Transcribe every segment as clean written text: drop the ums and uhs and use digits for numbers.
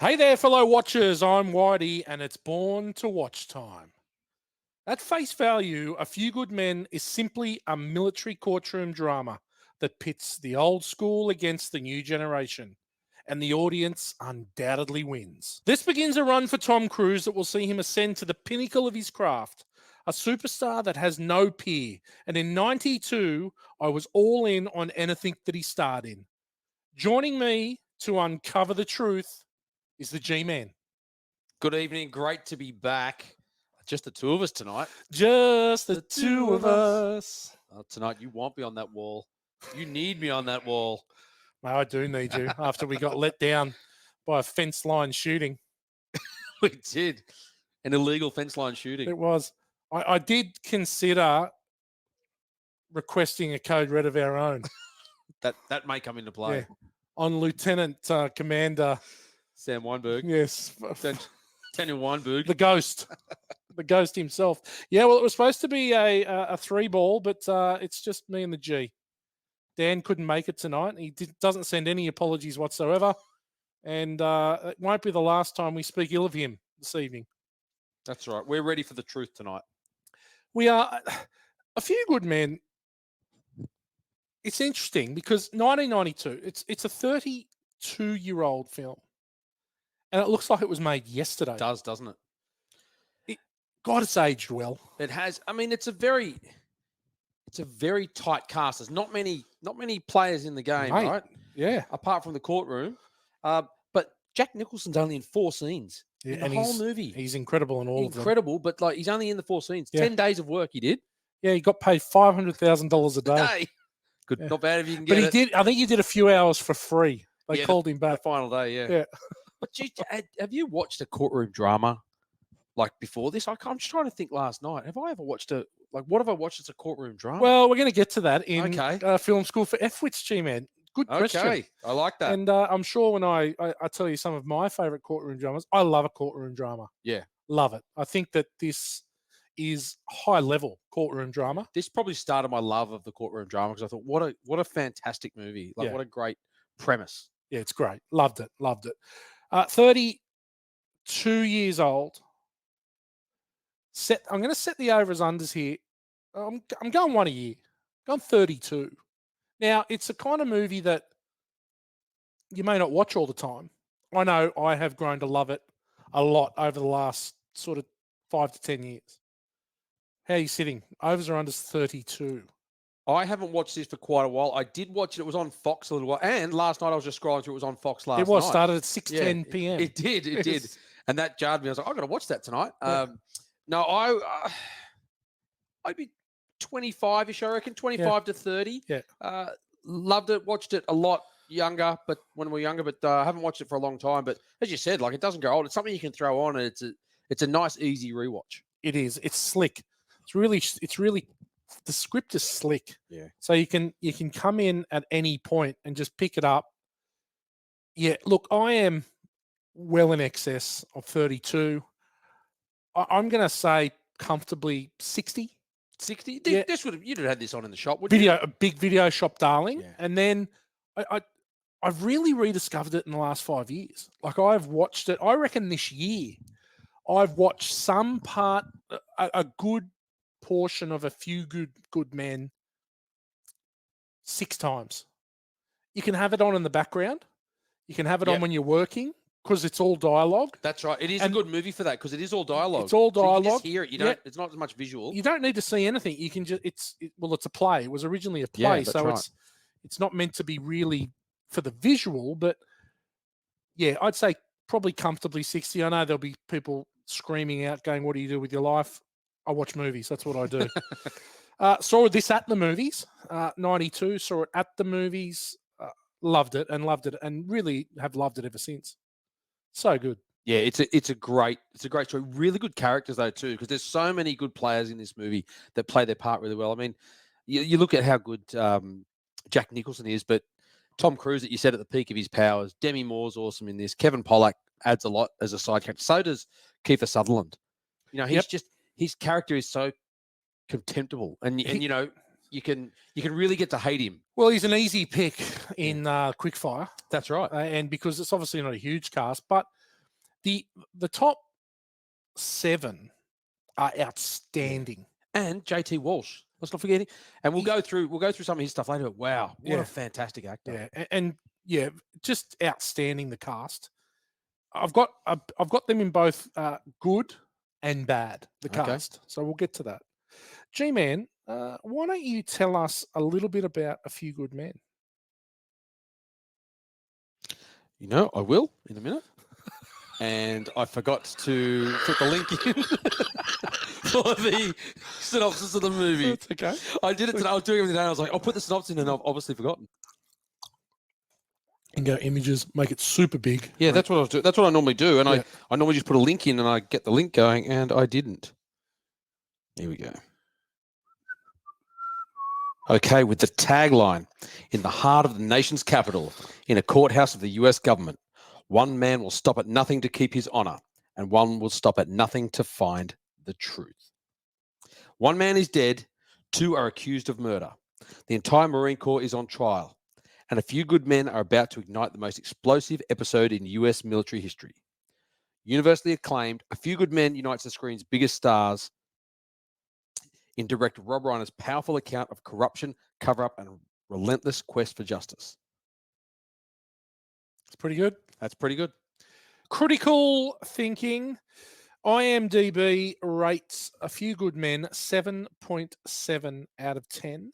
Hey there, fellow watchers. I'm Whitey, and it's Born to Watch time. At face value, A Few Good Men is simply a military courtroom drama that pits the old school against the new generation, and the audience undoubtedly wins. This begins a run for Tom Cruise that will see him ascend to the pinnacle of his craft, a superstar that has no peer. And in '92, I was all in on anything that he starred in. Joining me to uncover the truth is the G-Man. Good evening. Great to be back. Just the two of us tonight. Just the two of us. Tonight, you won't be on that wall. You need me on that wall. No, I do need you after we got let down by a fence line shooting. We did. An illegal fence line shooting. It was. I did consider requesting a code red of our own. That may come into play. Yeah. On Lieutenant Commander Sam Weinberg. Yes. Daniel Weinberg. The ghost. The ghost himself. Yeah, well, it was supposed to be a three ball, but it's just me and the G. Dan couldn't make it tonight. He doesn't send any apologies whatsoever. And it won't be the last time we speak ill of him this evening. That's right. We're ready for the truth tonight. We are. A Few Good Men. It's interesting because 1992, it's a 32-year-old film. And it looks like it was made yesterday. It does, doesn't it? God, it's aged well. It has. I mean, it's a very tight cast. There's not many players in the game, Mate, right? Yeah. Apart from the courtroom. But Jack Nicholson's only in 4 scenes in the whole movie. He's incredible in all of them. Incredible, but like he's only in the 4 scenes. Yeah. 10 days of work he did. Yeah, he got paid $500,000 a day. Hey, good, Yeah. not bad if you can get But it. did. I think he did a few hours for free. They called him The back. final day, yeah. Yeah. But have you watched a courtroom drama like before this? I'm just trying to think. Last night, have I ever watched what have I watched as a courtroom drama? Well, we're going to get to that in Okay. film school for F-Wits, G-Man. Good question. Okay, I like that. And I'm sure when I tell you some of my favorite courtroom dramas, I love a courtroom drama. Yeah. Love it. I think that this is high-level courtroom drama. This probably started my love of the courtroom drama because I thought, what a fantastic movie! Like, Yeah. what a great premise. Yeah, it's great. Loved it. 32 years old. I'm going to set the overs unders here. I'm going one a year. Going 32. Now, it's a kind of movie that you may not watch all the time. I know I have grown to love it a lot over the last sort of 5 to 10 years. How are you sitting? Overs or unders 32? I haven't watched this for quite a while. I did watch it. It was on Fox a little while. And last night I was just scrolling through. It was on Fox last night. It was started at 6:10 p.m. It did. It did. And that jarred me. I was like, I've got to watch that tonight. Yeah. No, I'd be 25-ish, I reckon, 25 to 30. Yeah. Loved it. Watched it a lot younger, but when we were younger, but I haven't watched it for a long time. But as you said, like, it doesn't go old. It's something you can throw on, and it's a nice, easy rewatch. It is. It's slick. It's really. The script is slick. Yeah. So you can come in at any point and just pick it up. Yeah. Look, I am well in excess of 32. I'm going to say comfortably 60. 60? Yeah. You'd have had this on in the shop, wouldn't you? A big video shop darling. Yeah. And then I've really rediscovered it in the last 5 years. Like, I've watched it. I reckon this year I've watched some part, a good portion of A Few Good Men 6 times. You can have it on in the background. You can have it on when you're working because it's all dialogue. That's right. It is a good movie for that because it is all dialogue. It's all dialogue. So you just hear it. You don't. It's not as much visual. You don't need to see anything. You can just. It's a play. It was originally a play, that's so right. it's not meant to be really for the visual. But yeah, I'd say probably comfortably 60. I know there'll be people screaming out, going, "What do you do with your life?" I watch movies. That's what I do. Saw this at the movies, 92. Saw it at the movies. Loved it, and really have loved it ever since. So good. Yeah, it's a great story. Really good characters though too, because there's so many good players in this movie that play their part really well. I mean, you look at how good Jack Nicholson is, but Tom Cruise, that you said at the peak of his powers. Demi Moore's awesome in this. Kevin Pollak adds a lot as a side character. So does Kiefer Sutherland. You know, he's just his character is so contemptible, and you know you can really get to hate him. Well, he's an easy pick in Quickfire. That's right. And because it's obviously not a huge cast, but The top 7 are outstanding. And JT Walsh. Let's not forget him. And we'll go through some of his stuff later. But wow, what Yeah. a fantastic actor. Yeah, and yeah, just outstanding, the cast. I've got them in both good and bad, the Okay. cast. So we'll get to that. G-Man, why don't you tell us a little bit about A Few Good Men? You know, I will in a minute. And I forgot to put the link in for the synopsis of the movie. That's okay. I did it today. I was doing everything today. I was like, I'll put the synopsis in, and I've obviously forgotten. And go images, make it super big. Yeah, right? that's what I was doing. That's what I normally do. And Yeah. I normally just put a link in and I get the link going, and I didn't. Here we go. Okay, with the tagline, in the heart of the nation's capital, in a courthouse of the US government, one man will stop at nothing to keep his honor, and one will stop at nothing to find the truth. One man is dead, 2 are accused of murder. The entire Marine Corps is on trial, and a few good men are about to ignite the most explosive episode in US military history. Universally acclaimed, A Few Good Men unites the screen's biggest stars in director Rob Reiner's powerful account of corruption, cover-up, and relentless quest for justice. It's pretty good. That's pretty good. Critical thinking. IMDb rates A Few Good Men 7.7 out of 10.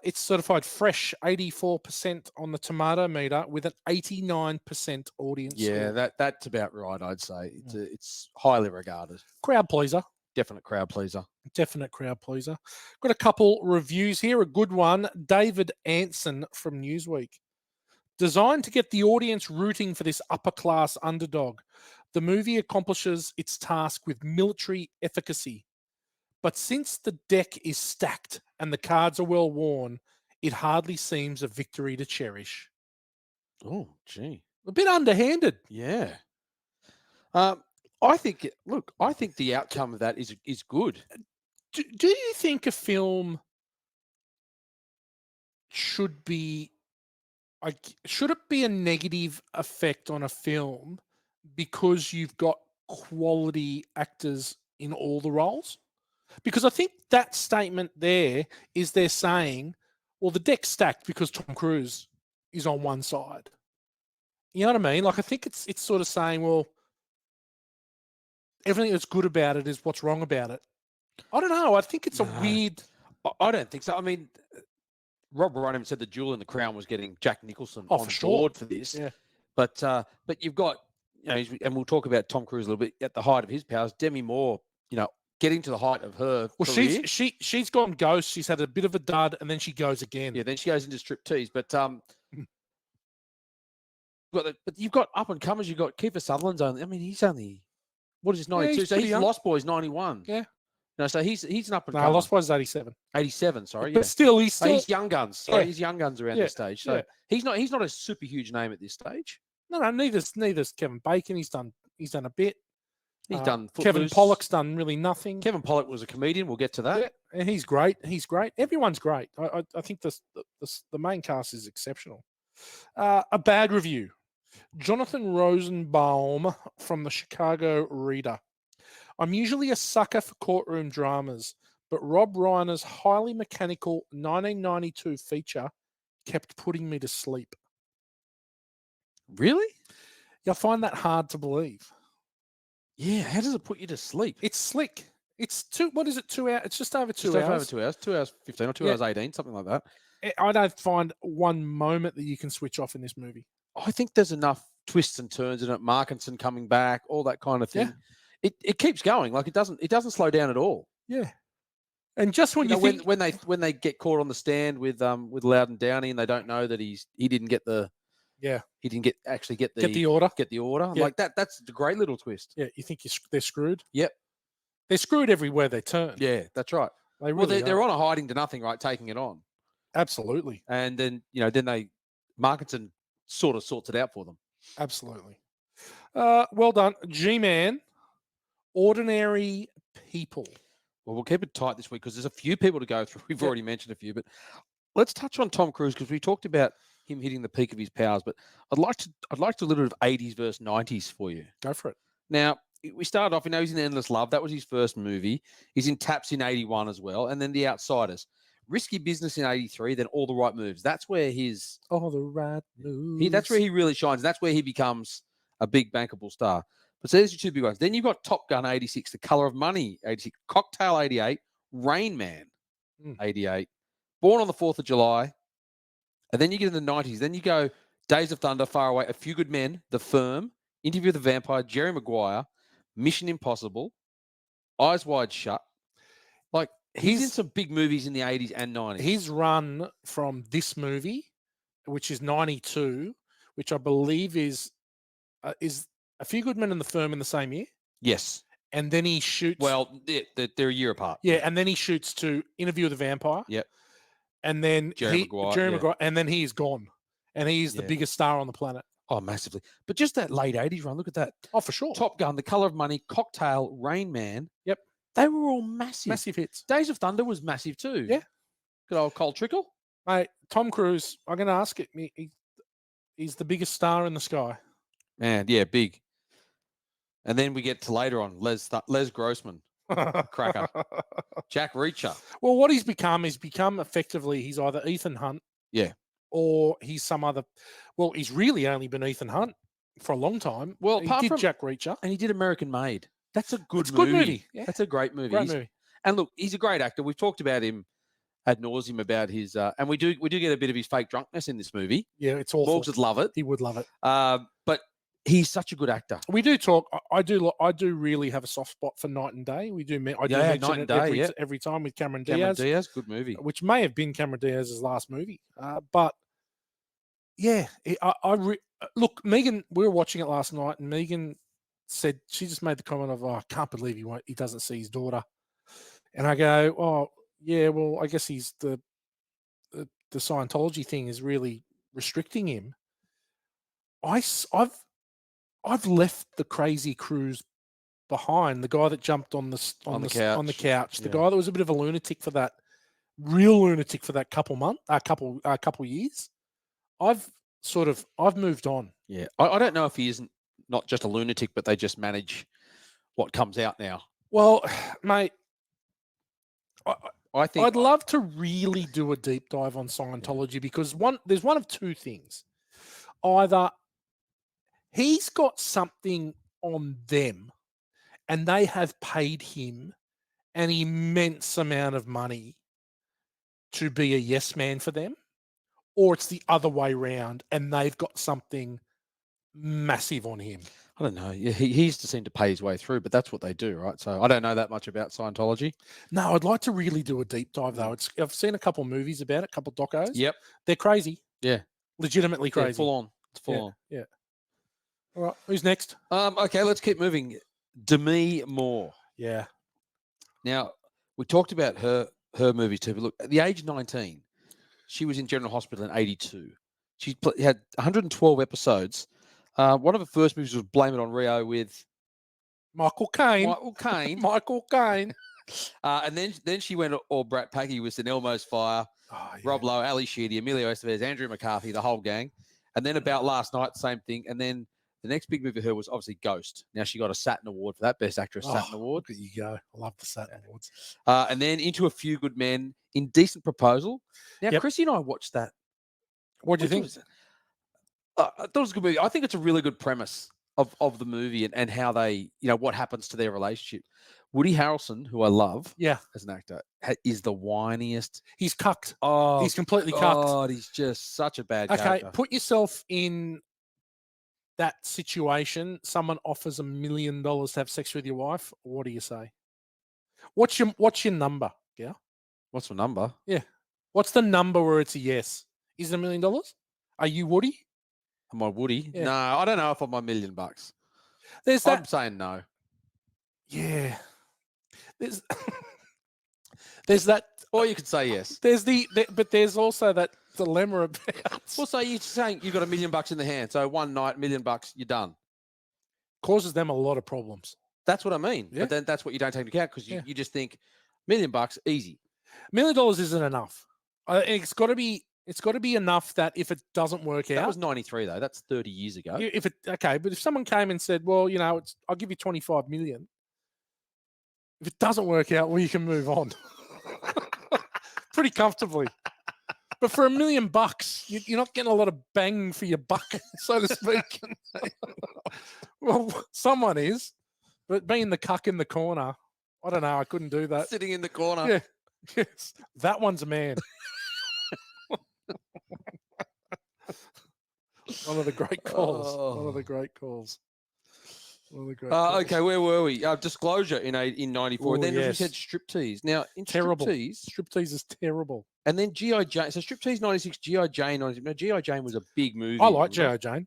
It's certified fresh, 84% on the tomato meter with an 89% audience Yeah, score. that's about right, I'd say. It's highly regarded. Crowd pleaser. Definite crowd pleaser. Definite crowd pleaser. Got a couple reviews here. A good one. David Anson from Newsweek. Designed to get the audience rooting for this upper-class underdog, the movie accomplishes its task with military efficacy. But since the deck is stacked and the cards are well worn, it hardly seems a victory to cherish. Oh, gee. A bit underhanded. Yeah. I think the outcome of that is good. Do you think a film should it be a negative effect on a film because you've got quality actors in all the roles? Because I think that statement there is they're saying, well, the deck's stacked because Tom Cruise is on one side. You know what I mean? Like, I think it's sort of saying, well, everything that's good about it is what's wrong about it. I don't know. I think it's a weird. I don't think so. I mean, Rob Reiner said the jewel in the crown was getting Jack Nicholson on for board sure. for this. Yeah. But you've got, and we'll talk about Tom Cruise a little bit at the height of his powers. Demi Moore, getting to the height of her career. She's gone ghost. She's had a bit of a dud, and then she goes again. Yeah, then she goes into striptease. But you've got up and comers. You've got Kiefer Sutherland's only. I mean, he's only what is his 92? So he's Lost Boys 91. Yeah. So he's an up and comer. Lost Boys 87. 87. Sorry. But still, he's young guns. Sorry, he's young guns around this stage. So he's not a super huge name at this stage. No, neither's Kevin Bacon. He's done a bit. He's done Footloose. Kevin Pollock's done really nothing. Kevin Pollock was a comedian. We'll get to that. Yeah, and he's great. Everyone's great. I think the main cast is exceptional. A bad review. Jonathan Rosenbaum from the Chicago Reader. I'm usually a sucker for courtroom dramas, but Rob Reiner's highly mechanical 1992 feature kept putting me to sleep. Really? I find that hard to believe. Yeah, how does it put you to sleep? It's slick. It's 2 hours. It's just over 2 hours. Over 2 hours. 2 hours 15 or 2 hours 18, something like that. I don't find one moment that you can switch off in this movie. I think there's enough twists and turns in it. Markinson coming back, all that kind of thing. Yeah. It keeps going. Like it doesn't slow down at all. Yeah. And just when when they get caught on the stand with Loudon Downey and they don't know that he didn't get the he didn't get the order. Yeah. Like that's a great little twist. Yeah, you think they're screwed? Yep. They're screwed everywhere they turn. Yeah, that's right. They're on a hiding to nothing, right? Taking it on. Absolutely. And then Markinson sort of sorts it out for them. Absolutely. Well done, G-Man. Ordinary People. Well, we'll keep it tight this week because there's a few people to go through. We've already mentioned a few, but let's touch on Tom Cruise because we talked about him hitting the peak of his powers. But I'd like to do a little bit of 80s versus 90s for you. Go for it. Now, we started off, he's in Endless Love. That was his first movie. He's in Taps in 81 as well. And then The Outsiders. Risky Business in 83, then All the Right Moves. That's where All the right moves. that's where he really shines. That's where he becomes a big bankable star. But so there's your two big ones. Then you've got Top Gun 86, The Color of Money 86, Cocktail 88, Rain Man 88, Born on the 4th of July. And then you get in the 90s. Then you go Days of Thunder, Far Away, A Few Good Men, The Firm, Interview with the Vampire, Jerry Maguire, Mission Impossible, Eyes Wide Shut. Like, he's in some big movies in the 80s and 90s. His run from this movie, which is 92, which I believe is A Few Good Men and The Firm in the same year. Yes. And then he shoots... Well, they're a year apart. Yeah, and then he shoots to Interview with the Vampire. Yep. And then Jerry Maguire, and then he is gone. And he's the biggest star on the planet. Oh, massively. But just that late 80s run, look at that. Oh, for sure. Top Gun, The Color of Money, Cocktail, Rain Man. Yep. They were all massive. Massive hits. Days of Thunder was massive too. Yeah. Good old Cole Trickle. Mate, Tom Cruise, I'm going to ask it. He's the biggest star in the sky. Man, yeah, big. And then we get to later on, Les Grossman, cracker. Jack Reacher. Well, what he's become effectively, he's either Ethan Hunt. Yeah. Or he's some other... Well, he's really only been Ethan Hunt for a long time. Well, he did Jack Reacher. And he did American Made. That's a good movie. Yeah. That's a great movie. Great movie. And look, he's a great actor. We've talked about him ad nauseum about his... and we do get a bit of his fake drunkenness in this movie. Yeah, it's awful. Morgs would love it. He would love it. But he's such a good actor. We do talk. I do really have a soft spot for Night and Day. We do. I do mention Night and it Day, every time with Cameron Cameron Diaz. Diaz, good movie. Which may have been Cameron Diaz's last movie. But yeah, look, Megan. We were watching it last night, and Megan said she just made the comment of, "Oh, I can't believe he doesn't see his daughter." And I go, "Oh, yeah. Well, I guess he's the Scientology thing is really restricting him." I've left the crazy Cruise behind. The guy that jumped on the couch. The guy that was a bit of a lunatic for that, real lunatic for that couple years. I've moved on. Yeah, I don't know if he isn't not just a lunatic, but they just manage what comes out now. Well, mate, I think I'd love to really do a deep dive on Scientology because there's one of two things. Either he's got something on them and they have paid him an immense amount of money to be a yes man for them, or it's the other way round and they've got something massive on him. I don't know. Yeah, he used to seem to pay his way through, but that's what they do, right? So I don't know that much about Scientology. No, I'd like to really do a deep dive though. I've seen a couple movies about it, a couple docos. Yep. They're crazy. Yeah. Legitimately crazy. Yeah, full on. It's full on. Yeah. All right. Who's next? Okay, let's keep moving. Demi Moore. Yeah. Now, we talked about her movies too, but look, at the age of 19, she was in General Hospital in 82. She had 112 episodes. One of her first movies was Blame It on Rio with Michael Caine. Michael Caine. And then she went all Brat Packy with St. Elmo's Fire, Rob Lowe, Ali Sheedy, Emilio Estevez, Andrew McCarthy, the whole gang. And then about last night, same thing. And then the next big movie for her was obviously Ghost. Now she got a Saturn Award for that, Best Actress Saturn Award. Look at you go. I love the Saturn Awards. And then Into a Few Good Men, Indecent Proposal. Now, Chrissy and I watched that. What do you think? I thought it was a good movie. I think it's a really good premise of the movie and how they, what happens to their relationship. Woody Harrelson, who I love as an actor, is the whiniest. He's cucked. Oh, he's completely cucked. God, he's just such a bad character. Okay, put yourself in that situation. Someone offers $1 million to have sex with your wife. What do you say? What's your number? Yeah. What's my number? Yeah. What's the number where it's a yes? Is it $1 million? Are you Woody? Am I Woody? Yeah. No, I don't know if I'm $1 million. I'm saying no. Yeah. There's that. Or you could say yes. But there's also that dilemma about. Well, so you're saying you've got $1 million in the hand. So one night, $1 million, you're done. Causes them a lot of problems. That's what I mean. Yeah. But then that's what you don't take into account because you just think $1 million, easy. $1 million isn't enough. It's got to be It's got to be enough that if it doesn't work That out, was 93 though. That's 30 years ago. if it okay, but if someone came and said, "Well, I'll give you 25 million," if it doesn't work out, well, you can move on pretty comfortably. But for $1 million, you're not getting a lot of bang for your buck, so to speak. Well, someone is, but being the cuck in the corner, I don't know. I couldn't do that. Sitting in the corner. Yeah, yes, that one's a man. One of the great calls. One of the great calls. One of the great calls. Okay, where were we? Disclosure in 94. Oh, Then we yes. said striptease. Now, in Terrible. striptease, Striptease is terrible. and then G.I. Jane. So striptease 96, G.I. Jane 96. Now, G.I. Jane was a big movie. I like G.I. Jane.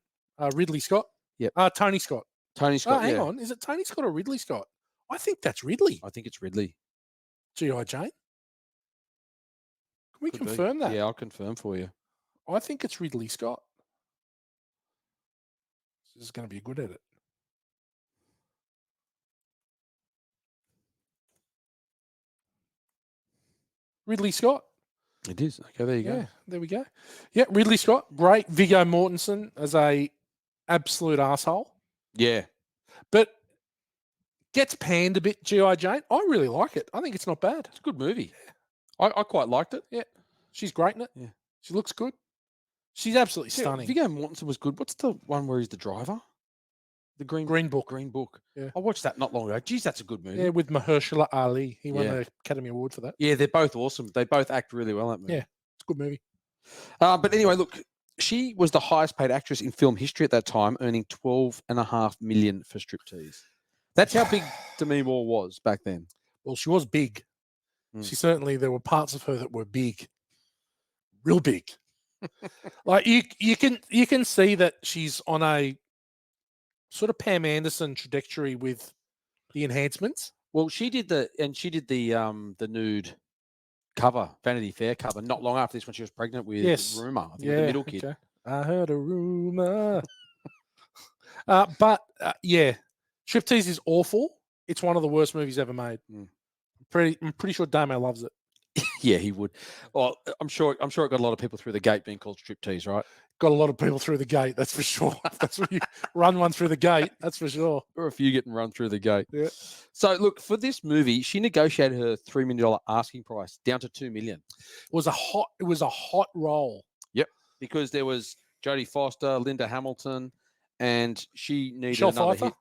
Ridley Scott. Yep. Tony Scott. Tony Scott. Hang on. Is it Tony Scott or Ridley Scott? I think that's Ridley. I think it's Ridley. G.I. Jane. Can we Could be. confirm that? Yeah, I'll confirm for you. I think it's Ridley Scott. This is going to be a good edit. Ridley Scott. It is. Okay, there you go. Yeah, there we go. Yeah, Ridley Scott. Great. Viggo Mortensen as a absolute asshole. Yeah. But gets panned a bit, G.I. Jane. I really like it. I think it's not bad. It's a good movie. I quite liked it. Yeah. She's great in it. Yeah. She looks good. She's absolutely stunning. Viggo Mortensen was good. What's the one where he's the driver? The Green Book. Green Book. Yeah. I watched that not long ago. Geez, that's a good movie. Yeah, with Mahershala Ali. He won the Academy Award for that. Yeah, they're both awesome. They both act really well in that movie. Yeah, it's a good movie. But anyway, look, she was the highest paid actress in film history at that time, earning $12.5 million for striptease. That's how big Demi Moore was back then. Well, she was big. She certainly, there were parts of her that were big, real big. Like you can see that she's on a sort of Pam Anderson trajectory with the enhancements. Well, she did the nude cover, Vanity Fair cover, not long after this when she was pregnant with Rumor, I think the middle kid. Okay. I heard a rumor. But Striptease is awful. It's one of the worst movies ever made. I'm pretty sure Damo loves it. Yeah, he would. Well, I'm sure it got a lot of people through the gate being called striptease, right? Got a lot of people through the gate, that's for sure. That's when you run one through the gate, that's for sure. Or a few getting run through the gate. Yeah. So look, for this movie, she negotiated her $3 million asking price down to $2 million. It was a hot role. Yep. Because there was Jodie Foster, Linda Hamilton, and she needed Michelle another Pfeiffer? hit.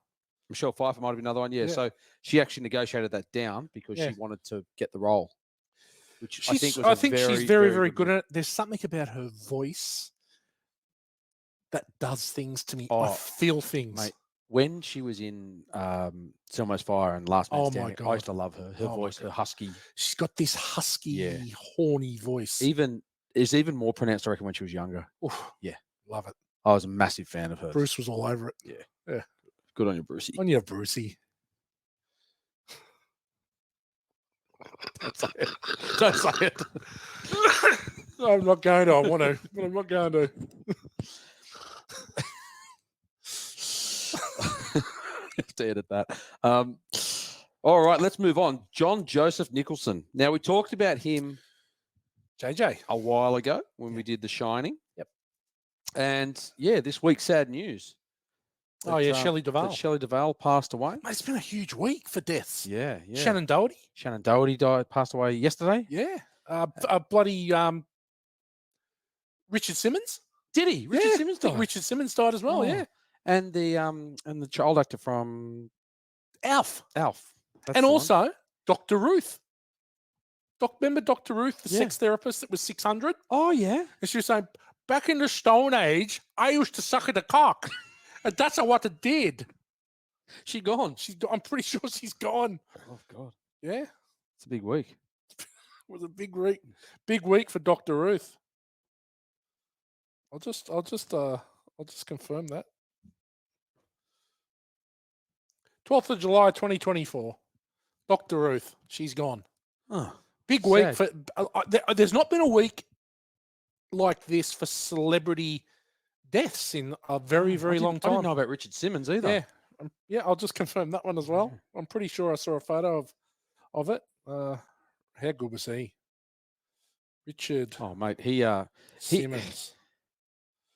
Michelle Pfeiffer might have been another one. Yeah. So she actually negotiated that down because she wanted to get the role. Which I think she's very, very good at it. There's something about her voice that does things to me. I feel things. Mate, when she was in Selma's Fire and Last Man Standing, my God. I used to love her. Her voice, her husky. She's got this husky, horny voice. It's even more pronounced, I reckon, when she was younger. Oof. Yeah. Love it. I was a massive fan of her. Bruce was all over it. Yeah. Good on you, Brucey. On you, Brucey. Don't say it. I'm not going to. I want to, but I'm not going to. Have to edit that. All right, let's move on. John Joseph Nicholson. Now, we talked about him JJ a while ago when we did The Shining. Yep. And this week, sad news. Shelley Duvall. Shelley Duvall passed away. Mate, it's been a huge week for deaths. Yeah. Shannon Doherty. Shannon Doherty passed away yesterday. Yeah. Bloody Richard Simmons. Did he? Richard Simmons died. Richard Simmons died as well. Yeah. And the child actor from Alf. That's and the also one. Dr. Ruth. Remember Dr. Ruth, the sex therapist that was 600? Oh, yeah. And she was saying, back in the Stone Age, I used to suck at the cock. And that's what it did. She gone. I'm pretty sure she's gone. Oh, God. Yeah. It's a big week. It was a big week. Big week for Dr. Ruth. I'll just confirm that. 12th of July, 2024. Dr. Ruth. She's gone. Oh, big week for. There's not been a week like this for celebrity deaths in a very, very long time. I didn't know about Richard Simmons either. Yeah. I'll just confirm that one as well. I'm pretty sure I saw a photo of it. How good was he? Richard Oh, mate, he Simmons.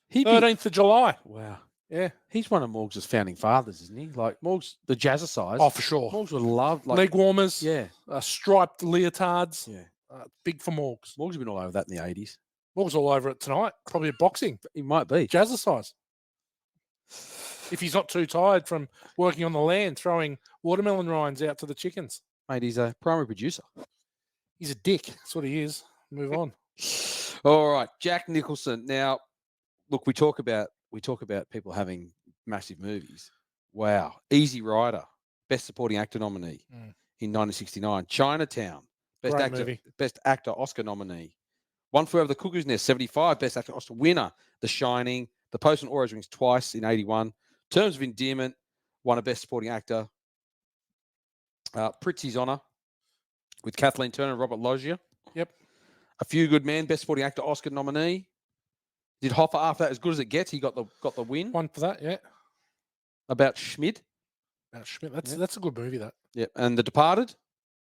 he'd be 13th of July. wow. Yeah. He's one of Morgs' founding fathers, isn't he? Like Morgs, the jazzercise. Oh, for sure. Morgs would love Leg warmers. Yeah, Striped leotards. yeah. Big for Morgs. Morgs have been all over that in the 80s. Morgs all over it tonight. Probably at boxing. He might be. Jazzercise. If he's not too tired from working on the land, throwing watermelon rinds out to the chickens. Mate, he's a primary producer. He's a dick. That's what he is. Move on. All right, Jack Nicholson. Now, look, we talk about people having massive movies. Wow, Easy Rider, Best Supporting Actor nominee in 1969. Chinatown, Best Actor Oscar nominee. One Flew Over the Cuckoo's Nest, 75, Best Actor Oscar winner. The Shining, The Postman Always Rings twice in 81. Terms of Endearment, won a Best Supporting Actor. Prizzi's Honor with Kathleen Turner and Robert Loggia. Yep. A Few Good Men, Best Supporting Actor Oscar nominee. Did Hoffa after that As Good as It Gets? He got the win. One for that, yeah. About Schmidt. That's a good movie, that. Yeah. And The Departed.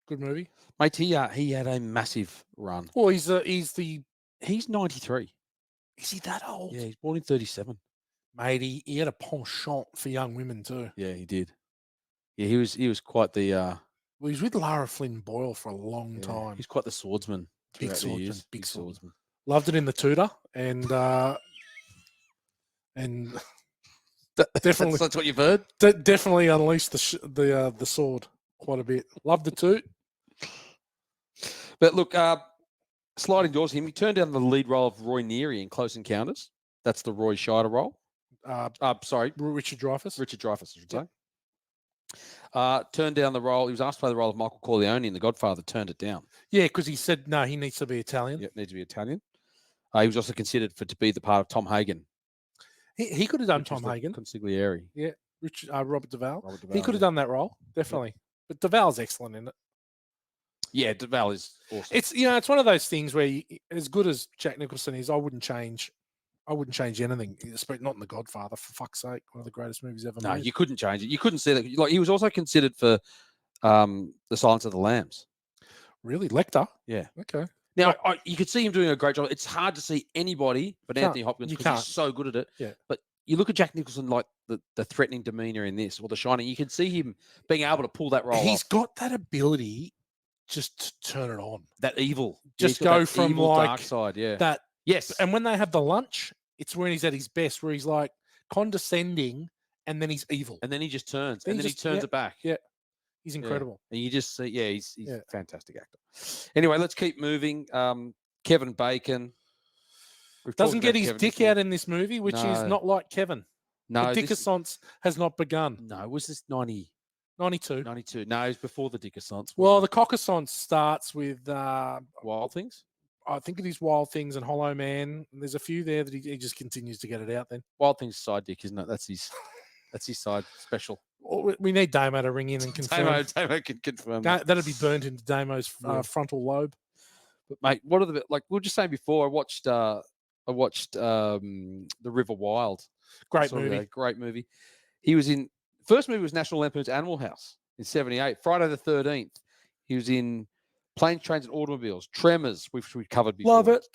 Good movie. Mate, he had a massive run. Well, he's 93. Is he that old? Yeah, he's born in 37. Mate, he had a penchant for young women too. Yeah, he did. Yeah, he was quite the Well, he was with Lara Flynn Boyle for a long time. He's quite the swordsman. Big swordsman. Big swordsman. Loved it in The Tudor, and definitely that's what you've heard. Definitely unleashed the sword quite a bit. Loved the toot. But look, sliding doors. He turned down the lead role of Roy Neary in Close Encounters. That's the Roy Scheider role. Sorry, Richard Dreyfuss. I should say. Turned down the role. He was asked to play the role of Michael Corleone in The Godfather. Turned it down. Yeah, because he said no. He needs to be Italian. Yep, needs to be Italian. He was also considered to be the part of Tom Hagen. He could have done Tom Hagen. Consigliere. Yeah, Robert Duvall. He could have done that role, definitely. Yep. But Duvall's excellent in it. Yeah, Duvall is awesome. It's one of those things where, as good as Jack Nicholson is, I wouldn't change anything, especially not in The Godfather. For fuck's sake, one of the greatest movies ever made. No, you couldn't change it. You couldn't see that. Like, he was also considered for The Silence of the Lambs. Really, Lecter? Yeah. Okay. Now, you could see him doing a great job. It's hard to see anybody but Anthony Hopkins because he's so good at it. Yeah. But you look at Jack Nicholson, like the threatening demeanor in this, or The Shining, you can see him being able to pull that role He's off. got that ability just to turn it on. That evil. Just go from evil, like dark side, yeah. That yes. And when they have the lunch, it's when he's at his best, where he's like condescending and then he's evil. And then he just turns. And then he turns it back. Yeah. He's incredible. Yeah. And you just see, he's a fantastic actor. Anyway, let's keep moving. Kevin Bacon. Doesn't get his dick out in this movie, which is not like Kevin. No. The Dickassance has not begun. No, was this 90? 92. 92. No, it was before the Dickassance. Well, the Caucassance starts with Wild Things. I think it is Wild Things and Hollow Man. There's a few there that he just continues to get it out then. Wild Things side dick, isn't it? That's his side special. Well, we need Damo to ring in and confirm. Damo can confirm. That'll be burnt into Damo's frontal lobe. But mate, what are we were just saying before? I watched The River Wild. Great movie. Great movie. He was in first movie was National Lampoon's Animal House in '78. Friday the 13th. He was in Planes, Trains, and Automobiles. Tremors, which we covered before. Love it.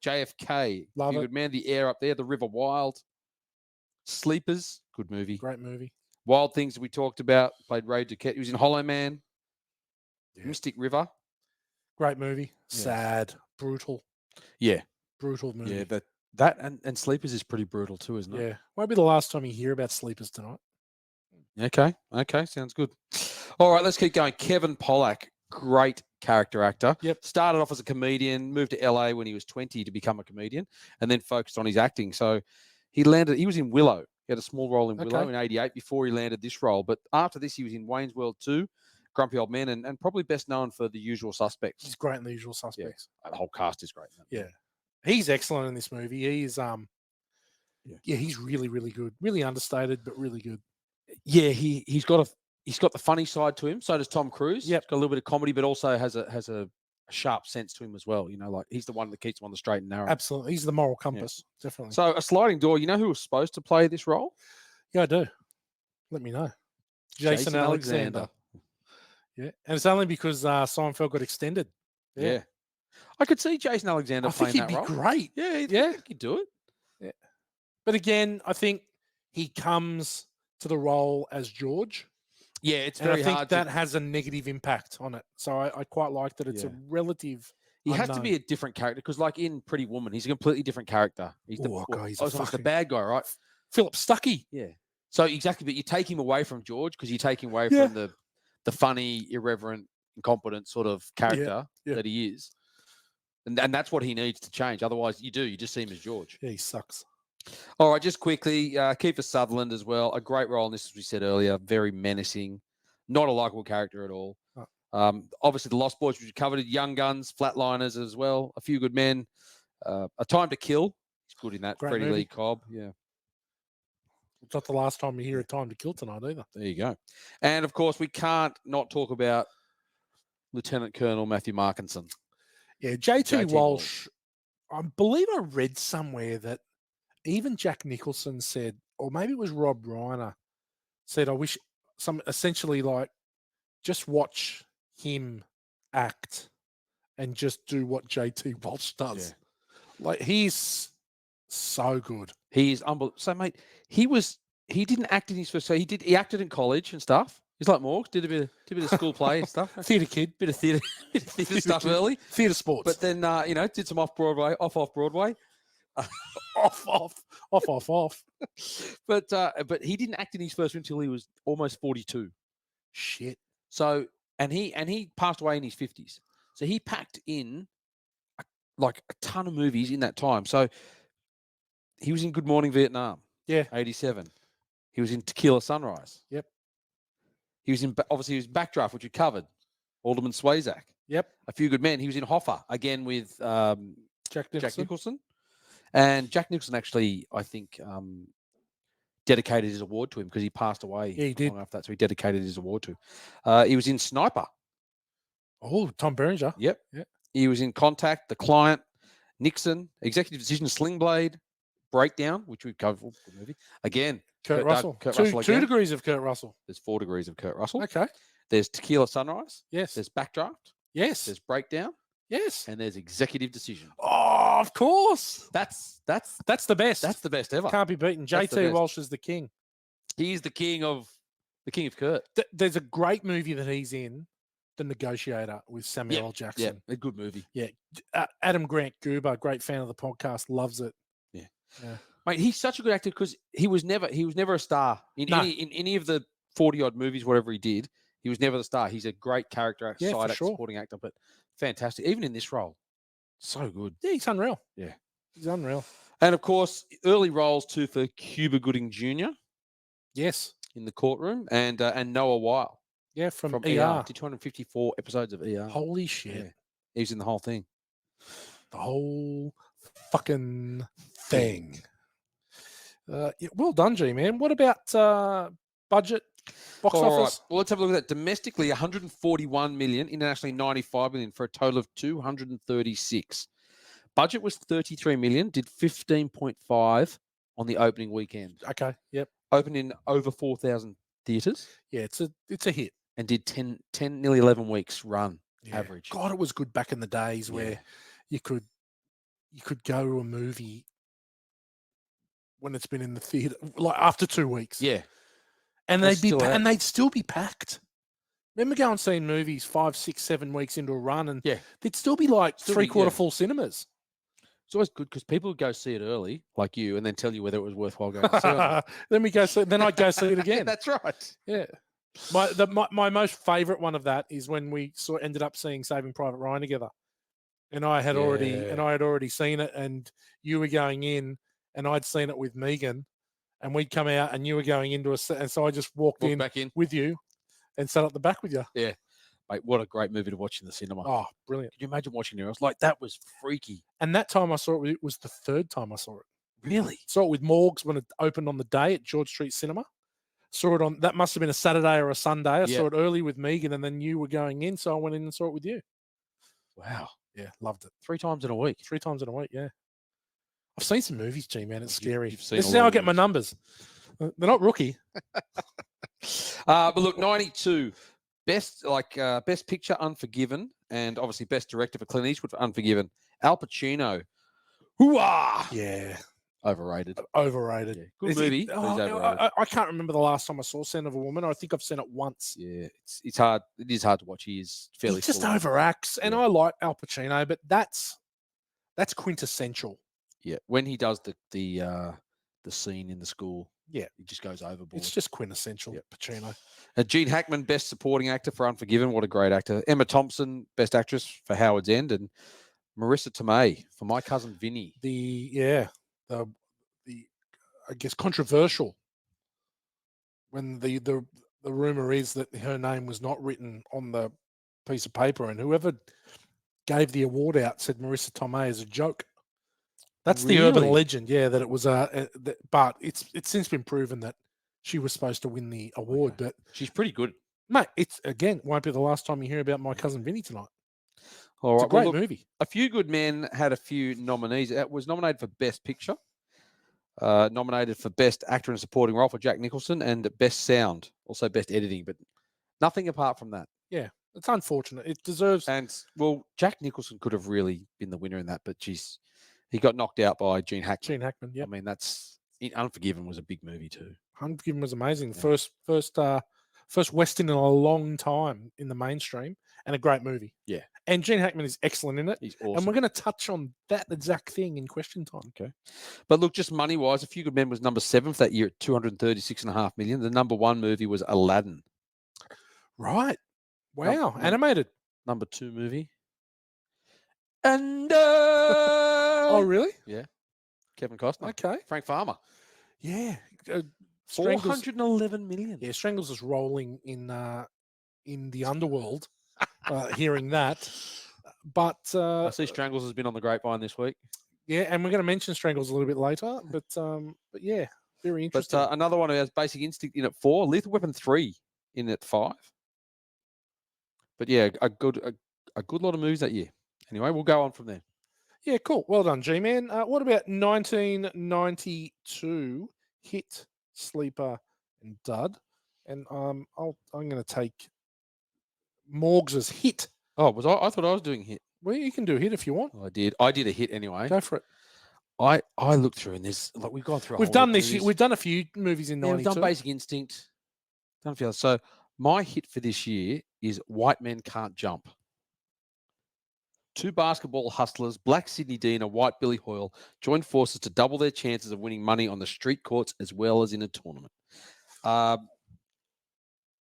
JFK. Love it. Good Man, The Air up there. The River Wild. Sleepers. Good movie. Great movie. Wild Things that we talked about. Played Ray Duquette. He was in Hollow Man. Yeah. Mystic River. Great movie. Yeah. Sad. Brutal. Yeah. Brutal movie. Yeah, but that and Sleepers is pretty brutal too, isn't it? Yeah. Won't be the last time you hear about Sleepers tonight. Okay. Sounds good. All right, let's keep going. Kevin Pollak, great character actor. Yep. Started off as a comedian, moved to LA when he was 20 to become a comedian, and then focused on his acting. So he was in Willow. He had a small role in Willow in '88 before he landed this role. But after this, he was in Wayne's World 2, Grumpy Old Men, and probably best known for The Usual Suspects. He's great in The Usual Suspects. Yeah. The whole cast is great. Yeah. He's excellent in this movie. He's he's really, really good. Really understated, but really good. Yeah, he's got the funny side to him. So does Tom Cruise. Yep. He's got a little bit of comedy, but also has a sharp sense to him as well. You know, like he's the one that keeps him on the straight and narrow. Absolutely. He's the moral compass. Yeah. Definitely. So A Sliding Door, you know who was supposed to play this role? Yeah, I do. Let me know. Jason Alexander. Yeah. And it's only because Seinfeld got extended. Yeah. I could see Jason Alexander I think playing he'd that be role. great. Yeah, Yeah. he could do it. Yeah. But again, I think he comes to the role as George. Yeah, it's And I very think hard that to. has a negative impact on it. So I quite like that it's a Yeah. relative. He has to be a different character because, like in Pretty Woman, he's a completely different character. He's the, he's it's the bad guy, right? Philip Stuckey. Yeah. So exactly, but you take him away from George because you take him away Yeah. from the funny, irreverent, incompetent sort of character that he is, and that's what he needs to change. Otherwise, you just see him as George. Yeah, he sucks. All right, just quickly, Kiefer Sutherland as well, a great role in this, as we said earlier, very menacing, not a likable character at all. Oh. Obviously, the Lost Boys, which we covered, Young Guns, Flatliners as well, A Few Good Men, A Time to Kill. He's good in that. Great Freddie movie. Lee Cobb, yeah. It's not the last time we hear A Time to Kill tonight either. There you go. And of course, we can't not talk about Lieutenant Colonel Matthew Markinson. Yeah, JT Walsh. I believe I read somewhere that even Jack Nicholson said, or maybe it was Rob Reiner, said, I wish essentially like just watch him act and just do what JT Walsh does. Yeah. Like he's so good. He is unbelievable. So, mate, he didn't act in his first. So he acted in college and stuff. He's like Morgs, did a bit of school play and stuff. Theatre kid, bit of theatre stuff kid. Early. Theatre sports. But then did some off Broadway. Off. But he didn't act in his first until he was almost 42. Shit. So and he passed away in his 50s. So he packed in a ton of movies in that time. So he was in Good Morning Vietnam. Yeah. 87. He was in Tequila Sunrise. Yep. He was in Backdraft, which we covered. Alderman Swayzak. Yep. A Few Good Men. He was in Hoffa again with Jack Nicholson. And Jack Nicholson actually, I think, dedicated his award to him because he passed away. Yeah, he did. Long after that, so he dedicated his award to. He was in Sniper. Oh, Tom Berenger. Yep. He was in Contact, The Client, Nixon, Executive Decision, Sling Blade, Breakdown, which we've covered. Good movie. Again, Kurt Russell. Two degrees of Kurt Russell. There's 4 degrees of Kurt Russell. Okay. There's Tequila Sunrise. Yes. There's Backdraft. Yes. There's Breakdown. Yes. And there's Executive Decision. Oh, of course. That's the best. That's the best ever. Can't be beaten. JT Walsh is the king. He's the king of Kurt. There's a great movie that he's in, The Negotiator, with Samuel L. Jackson. Yeah, a good movie. Yeah. Adam Grant Goober, great fan of the podcast, loves it. Yeah. Mate, he's such a good actor because he was never a star in any of the 40-odd movies, whatever he did. He was never the star. He's a great character, side actor, supporting actor, but fantastic. Even in this role, so good. Yeah, he's unreal. Yeah, he's unreal. And of course, early roles too for Cuba Gooding Jr. Yes, in The Courtroom, and Noah Weil. Yeah, from ER. Did 254 episodes of ER. Holy shit! Yeah. He was in the whole thing. The whole fucking thing. Well done, G man. What about budget? Box office. Right. Well, let's have a look at that. Domestically, 141 million. Internationally, 95 million, for a total of 236. Budget was 33 million. Did 15.5 on the opening weekend. Okay. Yep. Opened in over 4,000 theaters. Yeah, it's a hit. And did 10 nearly 11 weeks run average. God, it was good back in the days where you could go to a movie when it's been in the theater, like after 2 weeks. Yeah. And they'd still be packed. Remember going seeing movies 5, 6, 7 weeks into a run, and there'd still be like three-quarter full cinemas. It's always good because people would go see it early, like you, and then tell you whether it was worthwhile going to see it. Then I'd go see it again. That's right. Yeah. My most favourite one of that is when we ended up seeing Saving Private Ryan together, and I had already seen it, and you were going in, and I'd seen it with Megan. And we'd come out, and you were going into and so I just walked back in with you, and sat at the back with you. Yeah, mate, what a great movie to watch in the cinema! Oh, brilliant! Could you imagine watching it? I was like, that was freaky. And that time I saw it was the third time I saw it. Really? Saw it with Morgs when it opened on the day at George Street Cinema. Saw it on that must have been a Saturday or a Sunday. I saw it early with Megan, and then you were going in, so I went in and saw it with you. Wow! Yeah, loved it. 3 times in a week. 3 times in a week. Yeah. I've seen some movies, G man. It's scary. This is how I get my numbers. They're not rookie. But look, 92 best picture, Unforgiven, and obviously Best Director for Clint Eastwood for Unforgiven. Al Pacino. Hooah! Yeah, Overrated. overrated. Yeah. Good Is it- movie, but he's overrated. I can't remember the last time I saw Scent of a Woman. I think I've seen it once. Yeah, it's hard. It is hard to watch. He is fairly He just full on. overacts, and Yeah. I like Al Pacino, but that's quintessential. Yeah, when he does the scene in the school, Yeah. he just goes overboard. It's just quintessential Yep. Pacino. Gene Hackman, Best Supporting Actor for Unforgiven. What a great actor. Emma Thompson, Best Actress for Howard's End, and Marissa Tomei for My Cousin Vinny. The I guess controversial when the rumor is that her name was not written on the piece of paper, and whoever gave the award out said Marissa Tomei is a joke. That's the urban Really? legend, yeah, that it was but it's since been proven that she was supposed to win the award. Okay. But She's pretty good. mate, it's again won't be the last time you hear about My Cousin Vinny tonight. All It's right. a great look, movie. A Few Good Men had a few nominees. It was nominated for Best Picture, nominated for Best Actor in a Supporting Role for Jack Nicholson, and Best Sound, also Best Editing, but nothing apart from that. Yeah, it's unfortunate. It deserves. And well, Jack Nicholson could have really been the winner in that, but he got knocked out by Gene Hackman. Gene Hackman, yeah. I mean, Unforgiven was a big movie too. Unforgiven was amazing. Yeah. First Western in a long time in the mainstream, and a great movie. Yeah. And Gene Hackman is excellent in it. He's awesome. And we're going to touch on that exact thing in question time. Okay. But look, just money wise, A Few Good Men was number 7 for that year at 236.5 million. The number 1 movie was Aladdin. Right. Wow. Animated. Number 2 movie. And Oh, really? Yeah. Kevin Costner. Okay. Frank Farmer. Yeah. 411 million. Yeah, Strangles is rolling in the underworld. Hearing that, but I see Strangles has been on the grapevine this week. Yeah, and we're going to mention Strangles a little bit later. But yeah, very interesting. But another one who has Basic Instinct in at 4, Lethal Weapon 3 in at 5. But yeah, a good lot of movies that year. Anyway, we'll go on from there. Yeah, cool. Well done, G-Man. What about 1992 hit, sleeper, and dud? And I'm going to take Morgs's hit. Oh, was I thought I was doing hit. Well, you can do hit if you want. Oh, I did a hit anyway. Go for it. I looked through and there's like we've gone through. We've done this. We've done a few movies in 92. We've done Basic Instinct. Done a few others. So my hit for this year is White Men Can't Jump. 2 basketball hustlers, Black Sidney Dean and White Billy Hoyle, joined forces to double their chances of winning money on the street courts as well as in a tournament.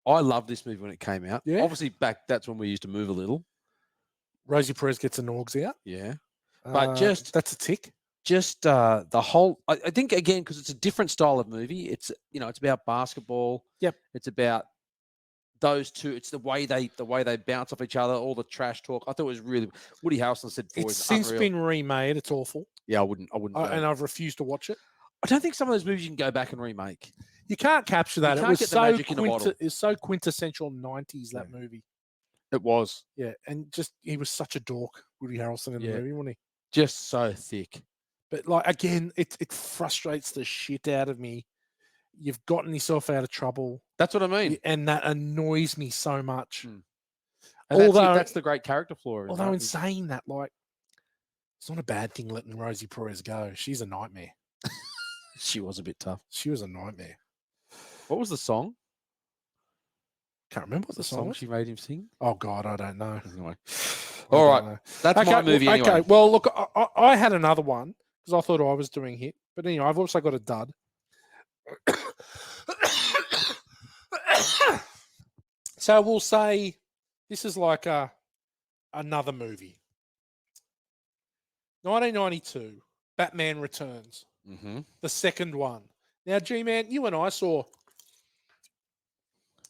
I loved this movie when it came out. Yeah. Obviously, that's when we used to move a little. Rosie Perez gets a Norgs out. Yeah. But that's a tick. Just the whole, I think, again, because it's a different style of movie. It's, it's about basketball. Yep. It's about those two. It's the way they bounce off each other, all the trash talk. I thought it was really, Woody Harrelson said before, It's since unreal. been remade. It's awful. Yeah, I wouldn't. And I've refused to watch it. I don't think some of those movies you can go back and remake. You can't capture that. It was so quintessential 90s, that movie. It was. Yeah, and just he was such a dork, Woody Harrelson, in the movie, wasn't he? Just so thick. But like again, it frustrates the shit out of me. You've gotten yourself out of trouble. That's what I mean. And that annoys me so much. And that's the great character flaw. Although in saying that, like, it's not a bad thing letting Rosie Perez go. She's a nightmare. She was a bit tough. She was a nightmare. What was the song? Can't remember what the song was. She made him sing. Oh God, I don't know. Anyway, all right, that's my movie. Anyway. Okay, well, look, I had another one because I thought I was doing hit, but anyway, I've also got a dud. So we'll say this is like another movie. 1992, Batman Returns, the second one. Now, G-Man, you and I saw.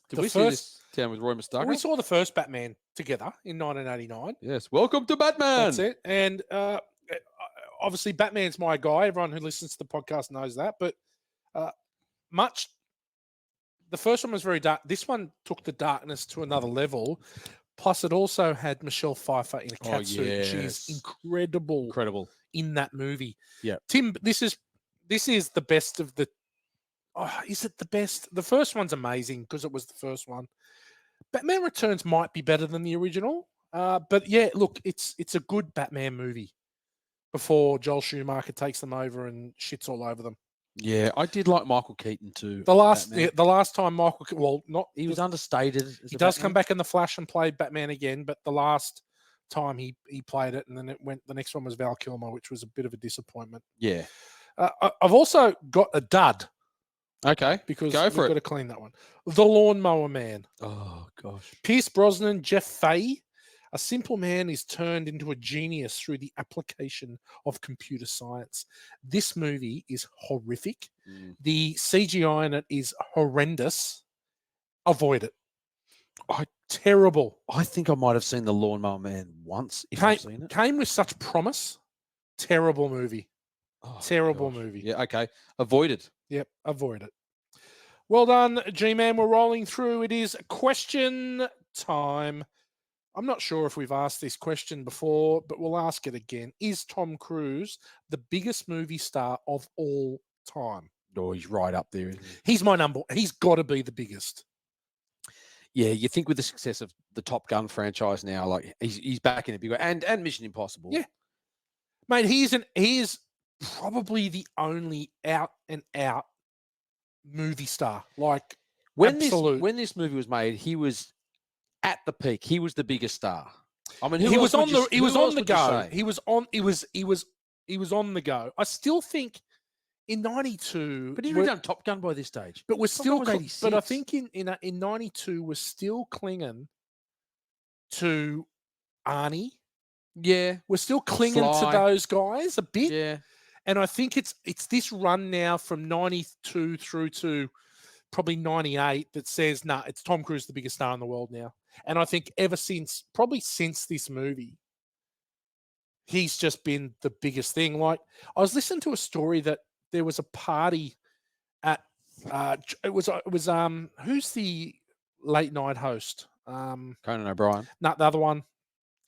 Did we see this down with Roy Mustaka? We saw the first Batman together in 1989. Yes, welcome to Batman. That's it. And obviously, Batman's my guy. Everyone who listens to the podcast knows that. But the first one was very dark. This one took the darkness to another level. Plus, it also had Michelle Pfeiffer in a cat suit. She's incredible in that movie. Yeah, Tim, this is the best of the. Oh, is it the best? The first one's amazing because it was the first one. Batman Returns might be better than the original. But yeah, look, it's a good Batman movie before Joel Schumacher takes them over and shits all over them. Yeah, I did like Michael Keaton too. The last Batman. the last time Michael, well, not He was understated. As he a does come Batman. back in the Flash and play Batman again, but the last time he played it, and then the next one was Val Kilmer, which was a bit of a disappointment. Yeah. I've also got a dud Okay. because Go we've for got it. to clean that one. The Lawnmower Man. Oh gosh. Pierce Brosnan, Jeff Fahey. A simple man is turned into a genius through the application of computer science. This movie is horrific. Mm. The CGI in it is horrendous. Avoid it. Terrible. I think I might have seen The Lawnmower Man once. If I've seen it. Came with such promise. Terrible movie. Oh, Terrible gosh. movie. Yeah. Okay. Avoided. Yep. Avoid it. Well done, G-Man. We're rolling through. It is question time. I'm not sure if we've asked this question before, but we'll ask it again. Is Tom Cruise the biggest movie star of all time? Oh, he's right up there, isn't he? He's my number. He's got to be the biggest. Yeah, you think with the success of the Top Gun franchise now, like he's back in a big way, and Mission Impossible. Yeah, mate. He is probably the only out and out movie star. Like when absolute. this movie was made, he was at the peak. He was the biggest star. I mean, he was on the go. Say? He was on the go. I still think in 92, but he'd done Top Gun by this stage. But we're still, but I 86. think in 92 we're still clinging to Arnie. Yeah, We're still clinging to those guys a bit. Yeah, and I think it's this run now from 92 through to probably 98 that says, nah, it's Tom Cruise the biggest star in the world now. And I think probably since this movie, he's just been the biggest thing. Like I was listening to a story that there was a party at it was who's the late night host? Conan O'Brien. Not the other one.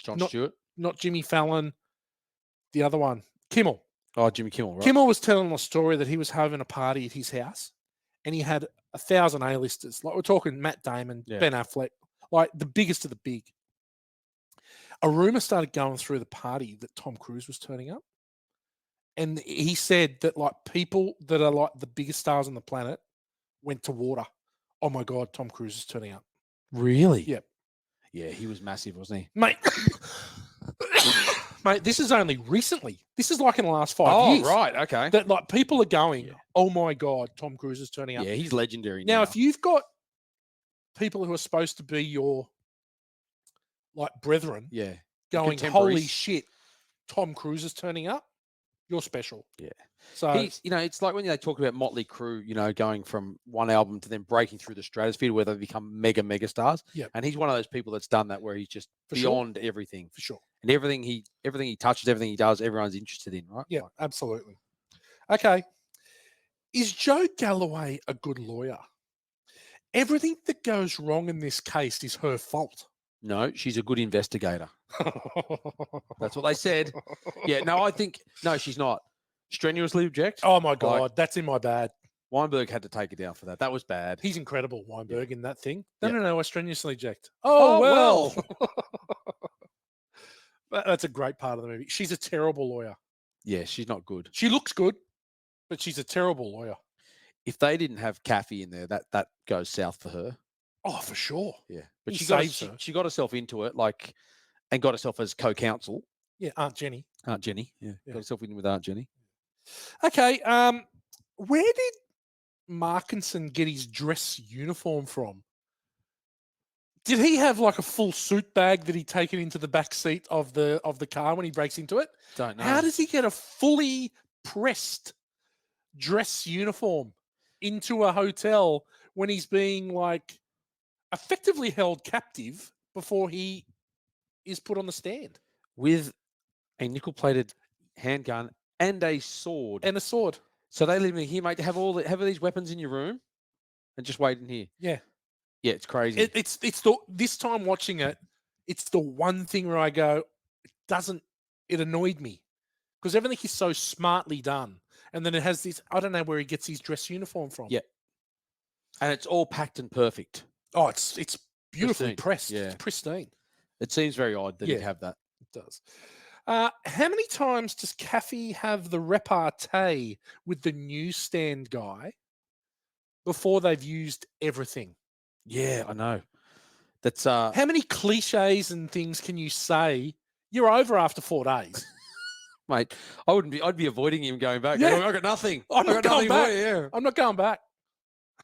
Jon Stewart. Not Jimmy Fallon. The other one, Kimmel. Oh, Jimmy Kimmel. Right. Kimmel was telling a story that he was having a party at his house, and he had 1,000 A-listers. Like we're talking Matt Damon, Ben Affleck, like the biggest of the big. A rumor started going through the party that Tom Cruise was turning up. And he said that like people that are like the biggest stars on the planet went to water. Oh my God, Tom Cruise is turning up. Really? Yep. Yeah, he was massive, wasn't he? Mate, mate, this is only recently. This is like in the last 5 years. Oh, right. Okay. That like people are going, oh my God, Tom Cruise is turning up. Yeah, he's legendary now. If you've got people who are supposed to be your like brethren, going, holy shit, Tom Cruise is turning up, you're special. Yeah. So he's, it's like when they talk about Motley Crue, going from one album to then breaking through the stratosphere where they become mega stars. Yeah. And he's one of those people that's done that where he's just beyond everything. For sure. And everything he touches, everything he does, everyone's interested in, right? Yeah, absolutely. Okay. Is Joe Galloway a good lawyer? Everything that goes wrong in this case is her fault. No, she's a good investigator. That's what they said. Yeah, no, she's not. Strenuously object. Oh my God, that's in my bad. Weinberg had to take it down for that. That was bad. He's incredible, Weinberg, in that thing. No, I strenuously object. Oh, well. That's a great part of the movie. She's a terrible lawyer. Yeah, she's not good. She looks good, but she's a terrible lawyer. If they didn't have Kathy in there, that goes south for her. Oh, for sure. Yeah, but she got herself into it, and got herself as co-counsel. Yeah, Aunt Jenny. Yeah. Got herself in with Aunt Jenny. Okay, where did Markinson get his dress uniform from? Did he have like a full suit bag that he'd taken into the back seat of the car when he breaks into it? Don't know. How does he get a fully pressed dress uniform into a hotel when he's being like effectively held captive before he is put on the stand? With a nickel-plated handgun and a sword. So they leave me here, mate, to have these weapons in your room and just wait in here. Yeah. Yeah, it's crazy. It's this time watching it, it's the one thing where I go, it annoyed me because everything is so smartly done. And then it has this, I don't know where he gets his dress uniform from. Yeah. And it's all packed and perfect. Oh, it's beautifully Pristine. pressed. Yeah. It's pristine. It seems very odd that Yeah. he'd have that. It does. How many times does Kathy have the repartee with the newsstand guy before they've used everything? Yeah, I know. That's How many cliches and things can you say? You're over after 4 days. mate. I'd be avoiding him going back. Yeah. I got nothing. I'm I not got going nothing back. for you. Yeah. I'm not going back.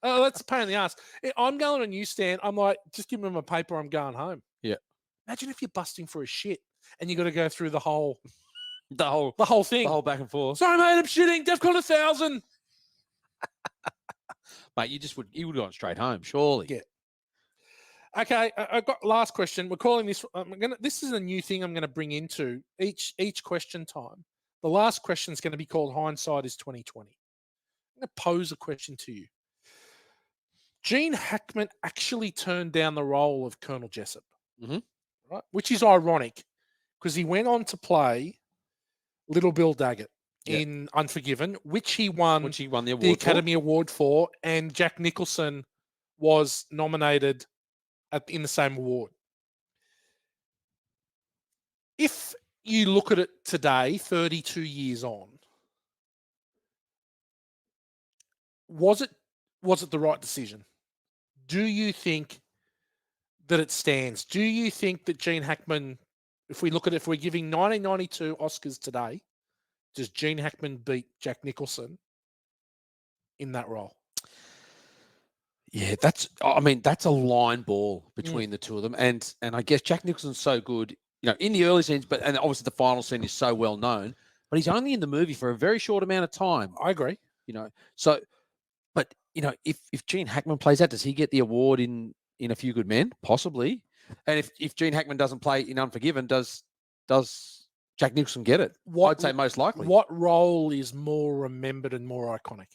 Oh, that's a pain in the ass. I'm going to a newsstand. I'm like, just give him a paper. I'm going home. Yeah. Imagine if you're busting for a shit and you got to go through the whole The whole thing. the whole back and forth. Sorry, mate. I'm shitting. DEFCON 1,000. Mate, you would have gone straight home, surely. Yeah. Okay, I've got last question. We're calling this. This is a new thing I'm going to bring into each question time. The last question is going to be called "Hindsight is 2020." I'm going to pose a question to you. Gene Hackman actually turned down the role of Colonel Jessup, Mhm. right? Which is ironic because he went on to play Little Bill Daggett Yeah. in Unforgiven, which he won Which he won the award the Academy Award for, and Jack Nicholson was nominated in the same award. If you look at it today, 32 years on, was it the right decision? Do you think that it stands? Do you think that Gene Hackman, if we're giving 1992 Oscars today, does Gene Hackman beat Jack Nicholson in that role? Yeah, that's a line ball between the two of them. And I guess Jack Nicholson's so good, in the early scenes, and obviously the final scene is so well known, but he's only in the movie for a very short amount of time. I agree. So but if Gene Hackman plays that, does he get the award in A Few Good Men? Possibly. And if Gene Hackman doesn't play in Unforgiven, does Jack Nicholson get it? I'd say most likely. What role is more remembered and more iconic?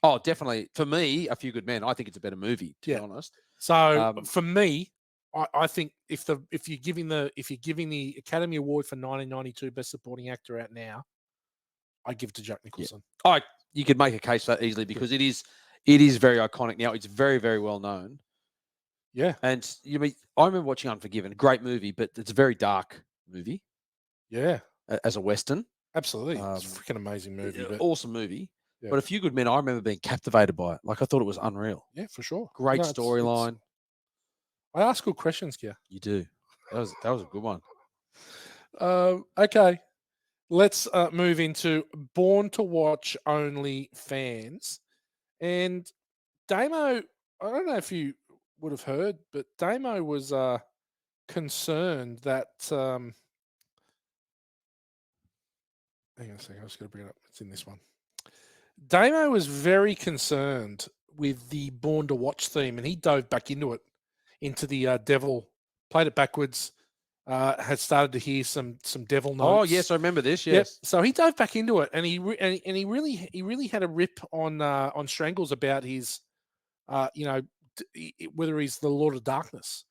Oh, definitely. For me, A Few Good Men, I think it's a better movie, to be honest. So for me, I think if you're giving the Academy Award for 1992 Best Supporting Actor out now, I give it to Jack Nicholson. Yeah. You could make a case for that easily because it is very iconic now. It's very, very well known. Yeah. And I remember watching Unforgiven, great movie, but it's a very dark movie. Yeah. As a Western. Absolutely. It's a freaking amazing movie. Awesome movie. Yeah. But A Few Good Men, I remember being captivated by it. Like, I thought it was unreal. Yeah, for sure. Great storyline. I ask good questions, Kia. You do. That was a good one. Okay. Let's move into Born to Watch Only fans. And Damo, I don't know if you would have heard, but Damo was concerned that hang on a second, I was going to bring it up. It's in this one. Damo was very concerned with the Born to Watch theme, and he dove back into the devil, played it backwards, had started to hear some devil notes. Oh yes, I remember this. Yes. Yep. So he dove back into it, and he really had a rip on Strangles about his, whether he's the Lord of Darkness.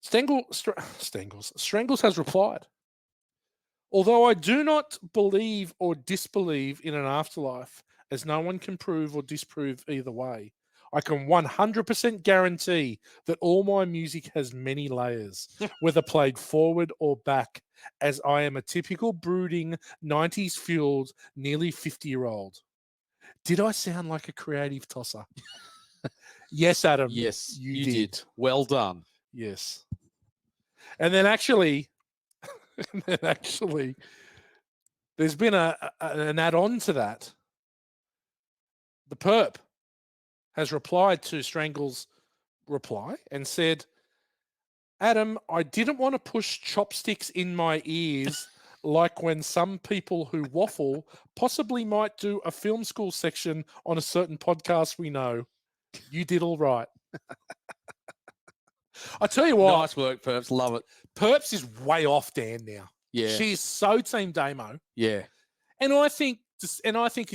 Strangles has replied, although I do not believe or disbelieve in an afterlife, as no one can prove or disprove either way, I can 100% guarantee that all my music has many layers, whether played forward or back, as I am a typical brooding 90s fueled, nearly 50-year-old. Did I sound like a creative tosser? Yes, Adam. Yes, you did. Well done. Yes. And then actually, there's been an add-on to that. The Perp has replied to Strangle's reply and said, Adam, I didn't want to push chopsticks in my ears like when some people who waffle possibly might do a film school section on a certain podcast we know. You did all right. I tell you what. Nice work, Perps. Love it. Perps is way off Dan now. Yeah. She's so Team Damo. Yeah. And I think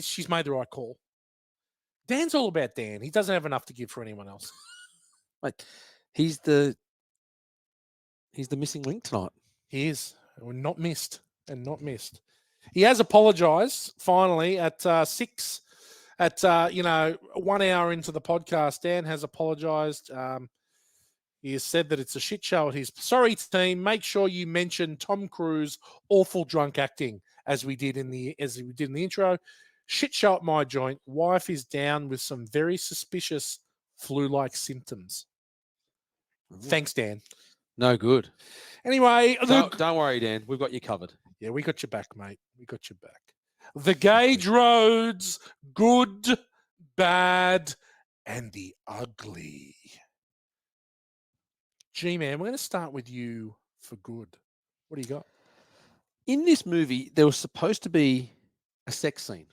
she's made the right call. Dan's all about Dan. He doesn't have enough to give for anyone else. Like, he's the missing link tonight. He is. We're not missed. He has apologized finally at 6 at 1 hour into the podcast. Dan has apologized. He has said that it's a shit show at his. Sorry, team. Make sure you mention Tom Cruise awful drunk acting as we did in the intro. Shit show at my joint. Wife is down with some very suspicious flu-like symptoms. Thanks, Dan. No good. Anyway, Don't worry, Dan. We've got you covered. Yeah, we got your back, mate. We got your back. The Gage Roads, good, bad, and the ugly. G-Man, we're going to start with you for good. What do you got? In this movie, there was supposed to be a sex scene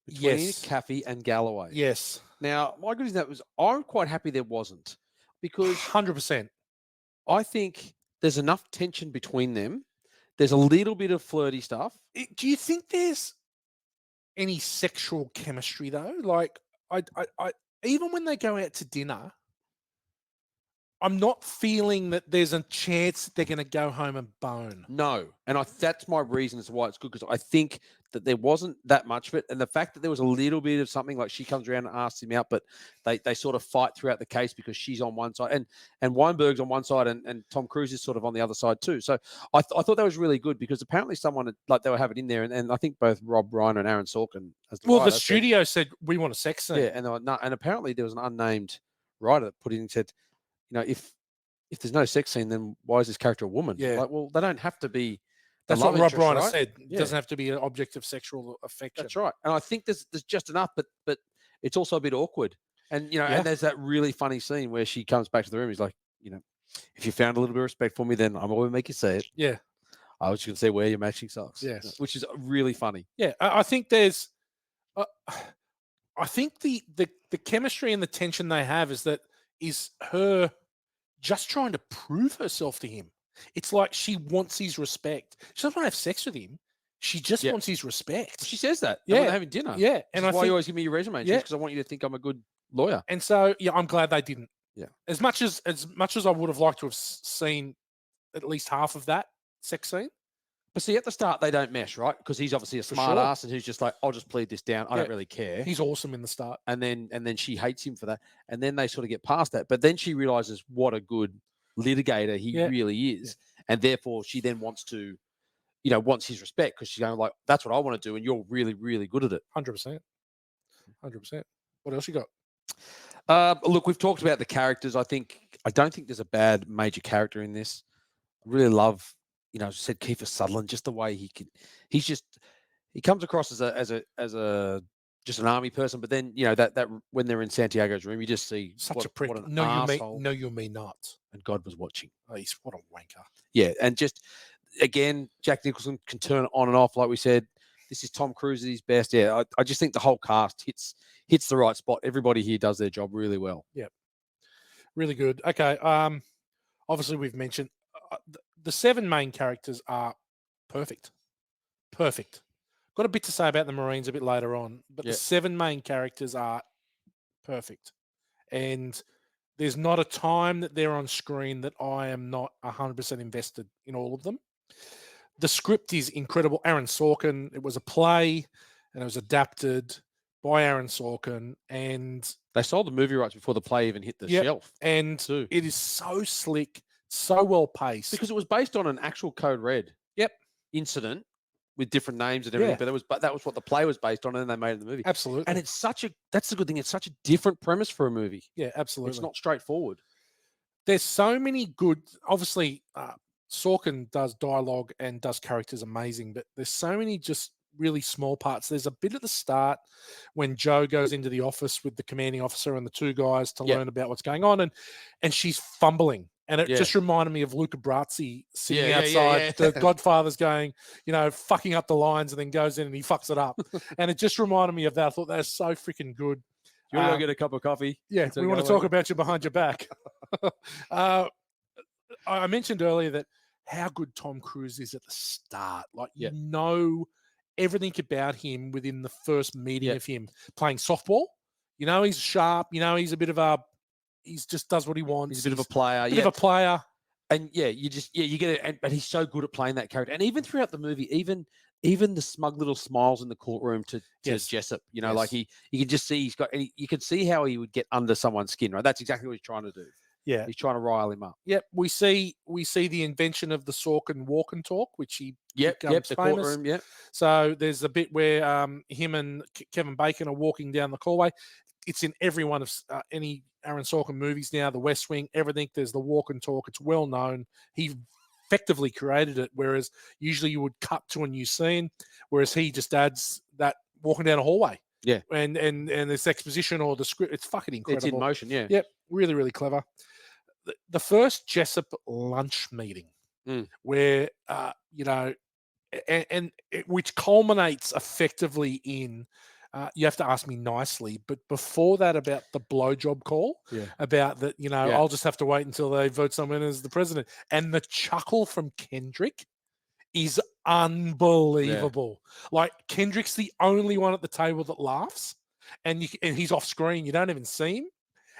between Caffey and Galloway. Yes. Now, my good is that I'm quite happy there wasn't, because 100%. I think there's enough tension between them. There's a little bit of flirty stuff. Do you think there's any sexual chemistry though? Like, I even when they go out to dinner, I'm not feeling that there's a chance that they're going to go home and bone. No, and that's my reason as to why it's good, because I think that there wasn't that much of it, and the fact that there was a little bit of something, like she comes around and asks him out, but they sort of fight throughout the case because she's on one side and Weinberg's on one side and Tom Cruise is sort of on the other side too. So I thought that was really good, because apparently someone they were having it in there, and I think both Rob Reiner and Aaron Sorkin as the writer the studio said we want a sex scene. Yeah, and they were, no, and apparently there was an unnamed writer that put in and said, if there's no sex scene, then why is this character a woman? Yeah. Like, well, they don't have to be. That's what Rob Reiner right? said. It doesn't have to be an object of sexual affection. That's right. And I think there's just enough, but it's also a bit awkward. And and there's that really funny scene where she comes back to the room. He's like, if you found a little bit of respect for me, then I'm going to make you say it. Yeah. I was just going to say, wear your matching socks. Yes. Which is really funny. Yeah. I think there's. I think the chemistry and the tension they have is her just trying to prove herself to him. It's like she wants his respect. She doesn't want to have sex with him. She just wants his respect. She says that. Yeah. When they're having dinner. Yeah. And why you always give me your resume. Yeah. Because I want you to think I'm a good lawyer. And so, I'm glad they didn't. Yeah. As much as I would have liked to have seen at least half of that sex scene. But see, at the start, they don't mesh, right? Because he's obviously a smart ass and who's just like, I'll just plead this down. I don't really care. He's awesome in the start. And then she hates him for that. And then they sort of get past that. But then she realizes what a good litigator he really is. And therefore, she then wants to, wants his respect, because she's going like, that's what I want to do. And you're really, really good at it. 100%. 100%. What else you got? Look, we've talked about the characters. I don't think there's a bad major character in this. I really love, as I said, Kiefer Sutherland, just the way he comes across as a just an army person, but then that when they're in Santiago's room, you just see such a prick. What an no, asshole. you mean not. And God was watching. Oh, he's what a wanker. Yeah, and just again, Jack Nicholson can turn on and off, like we said. This is Tom Cruise at his best. Yeah, I just think the whole cast hits the right spot. Everybody here does their job really well. Yeah, really good. Okay, obviously we've mentioned the 7 main characters are perfect. Perfect. Got a bit to say about the Marines a bit later on, but the 7 main characters are perfect. And there's not a time that they're on screen that I am not 100% invested in all of them. The script is incredible. Aaron Sorkin, it was a play and it was adapted by Aaron Sorkin. And they sold the movie rights before the play even hit the shelf. And it is so slick, so well paced. Because it was based on an actual Code Red incident with different names and everything, but that was what the play was based on, and then they made it in the movie. Absolutely. And that's the good thing. It's such a different premise for a movie. Yeah, absolutely. It's not straightforward. There's so many good, obviously, Sorkin does dialogue and does characters amazing, but there's so many just really small parts. There's a bit at the start when Joe goes into the office with the commanding officer and the 2 guys to learn about what's going on, and she's fumbling. And it just reminded me of Luca Brasi sitting outside. The Godfather's going, fucking up the lines, and then goes in and he fucks it up. And it just reminded me of that. I thought that's so freaking good. You want to go get a cup of coffee? Yeah, we want to talk about you behind your back. I mentioned earlier that how good Tom Cruise is at the start. Like, you know everything about him within the first meeting of him playing softball. He's sharp. He's a bit of he just does what he wants. He's a bit of a player. Bit of a player. And you get it. But he's so good at playing that character. And even throughout the movie, even the smug little smiles in the courtroom to Jessup, like he can just see you can see how he would get under someone's skin, right? That's exactly what he's trying to do. Yeah. He's trying to rile him up. Yep. We see the invention of the Sorkin walk and talk, which he Yep. becomes The famous. courtroom. Yep. So there's a bit where him and Kevin Bacon are walking down the hallway. It's in every one of any Aaron Sorkin movies now, The West Wing, everything. There's the walk and talk. It's well known. He effectively created it, whereas usually you would cut to a new scene, whereas he just adds that walking down a hallway. Yeah. And this exposition or the script, it's fucking incredible. It's in motion, yeah. Yep, really, really clever. The first Jessup lunch meeting, where which culminates effectively in, you have to ask me nicely, but before that, about the blowjob call, about that, I'll just have to wait until they vote someone as the president. And the chuckle from Kendrick is unbelievable. Like, Kendrick's the only one at the table that laughs, and he's off screen. You don't even see him.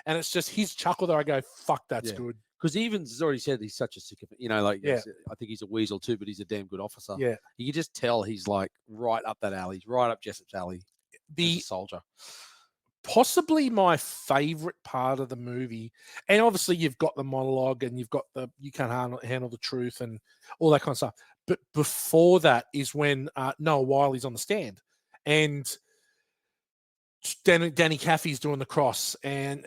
And it's just his chuckle there. I go, fuck, that's good. Because Evans already said he's such a sycophant. I think he's a weasel too, but he's a damn good officer. Yeah. You can just tell he's like right up that alley, right up Jessup's alley. The soldier. Possibly my favorite part of the movie, and obviously you've got the monologue and you've got you can't handle the truth and all that kind of stuff. But before that is when Noah Wiley's on the stand, and Danny Caffey's doing the cross, and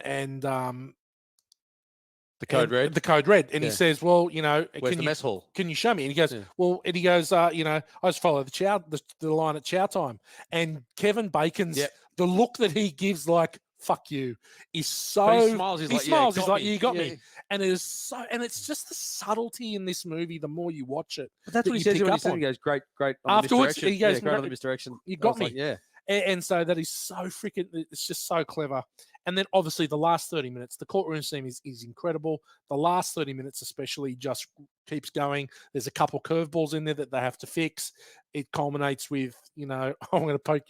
the code red. The code red. And he says, well, where's the mess hall? Can you show me? And he goes, well, and he goes, I just follow the line at chow time. And Kevin Bacon's, the look that he gives, like, fuck you, is so... But he smiles. He's like, you got me. And it is so... And it's just the subtlety in this movie, the more you watch it. But that's what he says when he goes, great on afterwards, the misdirection. He goes, great on the misdirection. You got me. Like, yeah. And so that is so freaking... It's just so clever. And then obviously the last 30 minutes, the courtroom scene is incredible. The last 30 minutes especially just keeps going. There's a couple curveballs in there that they have to fix. It culminates with, I'm going to poke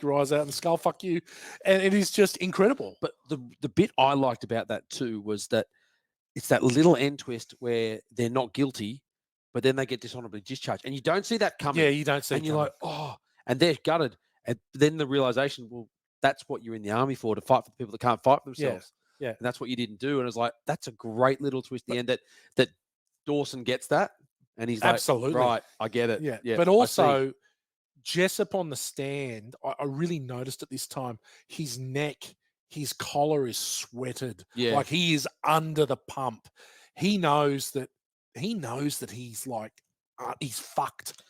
your eyes out and skull fuck you. And it is just incredible. But the bit I liked about that too was that it's that little end twist where they're not guilty, but then they get dishonorably discharged. And you don't see that coming. Yeah, you don't see it. And you're like, oh, and they're gutted. And then the realization, well, that's what you're in the army for, to fight for the people that can't fight for themselves. Yeah. And that's what you didn't do. And it's like, that's a great little twist at the end that Dawson gets that. And he's like, absolutely right, I get it. Yeah. But also, Jessup on the stand, I really noticed at this time, his neck, his collar is sweated. Yeah. Like, he is under the pump. He knows that he's like, he's fucked.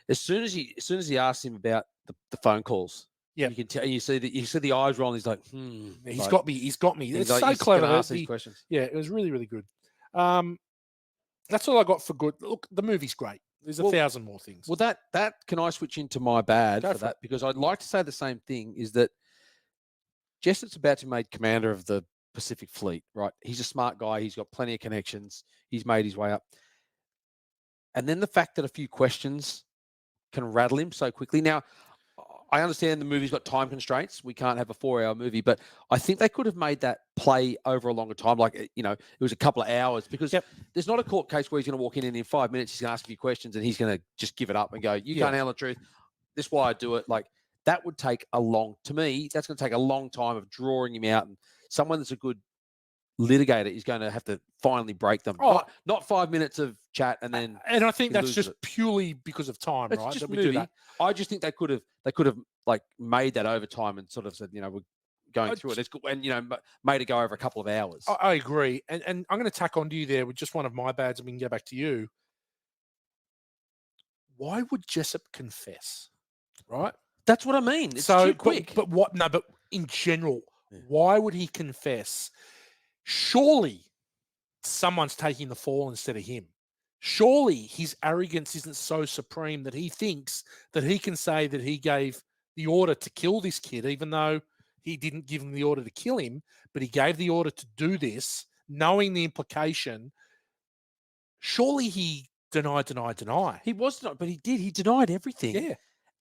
As soon as he asks him about the phone calls, you can tell. You see the eyes rolling. He's like, He's got me. He's got me. It's like, so clever. Ask these questions. Yeah, it was really, really good. That's all I got for good. Look, the movie's great. There's 1,000 more things. Well, that can I switch into my bad Go for that? Because I'd like to say the same thing. Is that Jessup's about to be made commander of the Pacific Fleet, right? He's a smart guy. He's got plenty of connections. He's made his way up. And then the fact that a few questions can rattle him so quickly. Now, I understand the movie's got time constraints. We can't have a 4-hour movie, but I think they could have made that play over a longer time. Like, it was a couple of hours, because there's not a court case where he's going to walk in and in 5 minutes, he's going to ask a few questions and he's going to just give it up and go, you can't handle the truth. This is why I do it. Like, that would take to me, that's going to take a long time of drawing him out. And someone that's a good litigator is going to have to finally break them. Not 5 minutes of chat and then. And I think that's just purely because of time, it's right? Just that we movie. do that. I just think they could have like made that overtime and sort of said, we're going through it. It's good, and made it go over a couple of hours. I agree, and I'm going to tack onto you there with just one of my bads, and we can go back to you. Why would Jessup confess? Right. That's what I mean. It's too quick. But in general, why would he confess? Surely someone's taking the fall instead of him. Surely his arrogance isn't so supreme that he thinks that he can say that he gave the order to kill this kid, even though he didn't give him the order to kill him, but he gave the order to do this, knowing the implication. Surely he denied. He was not, but he did. He denied everything. Yeah.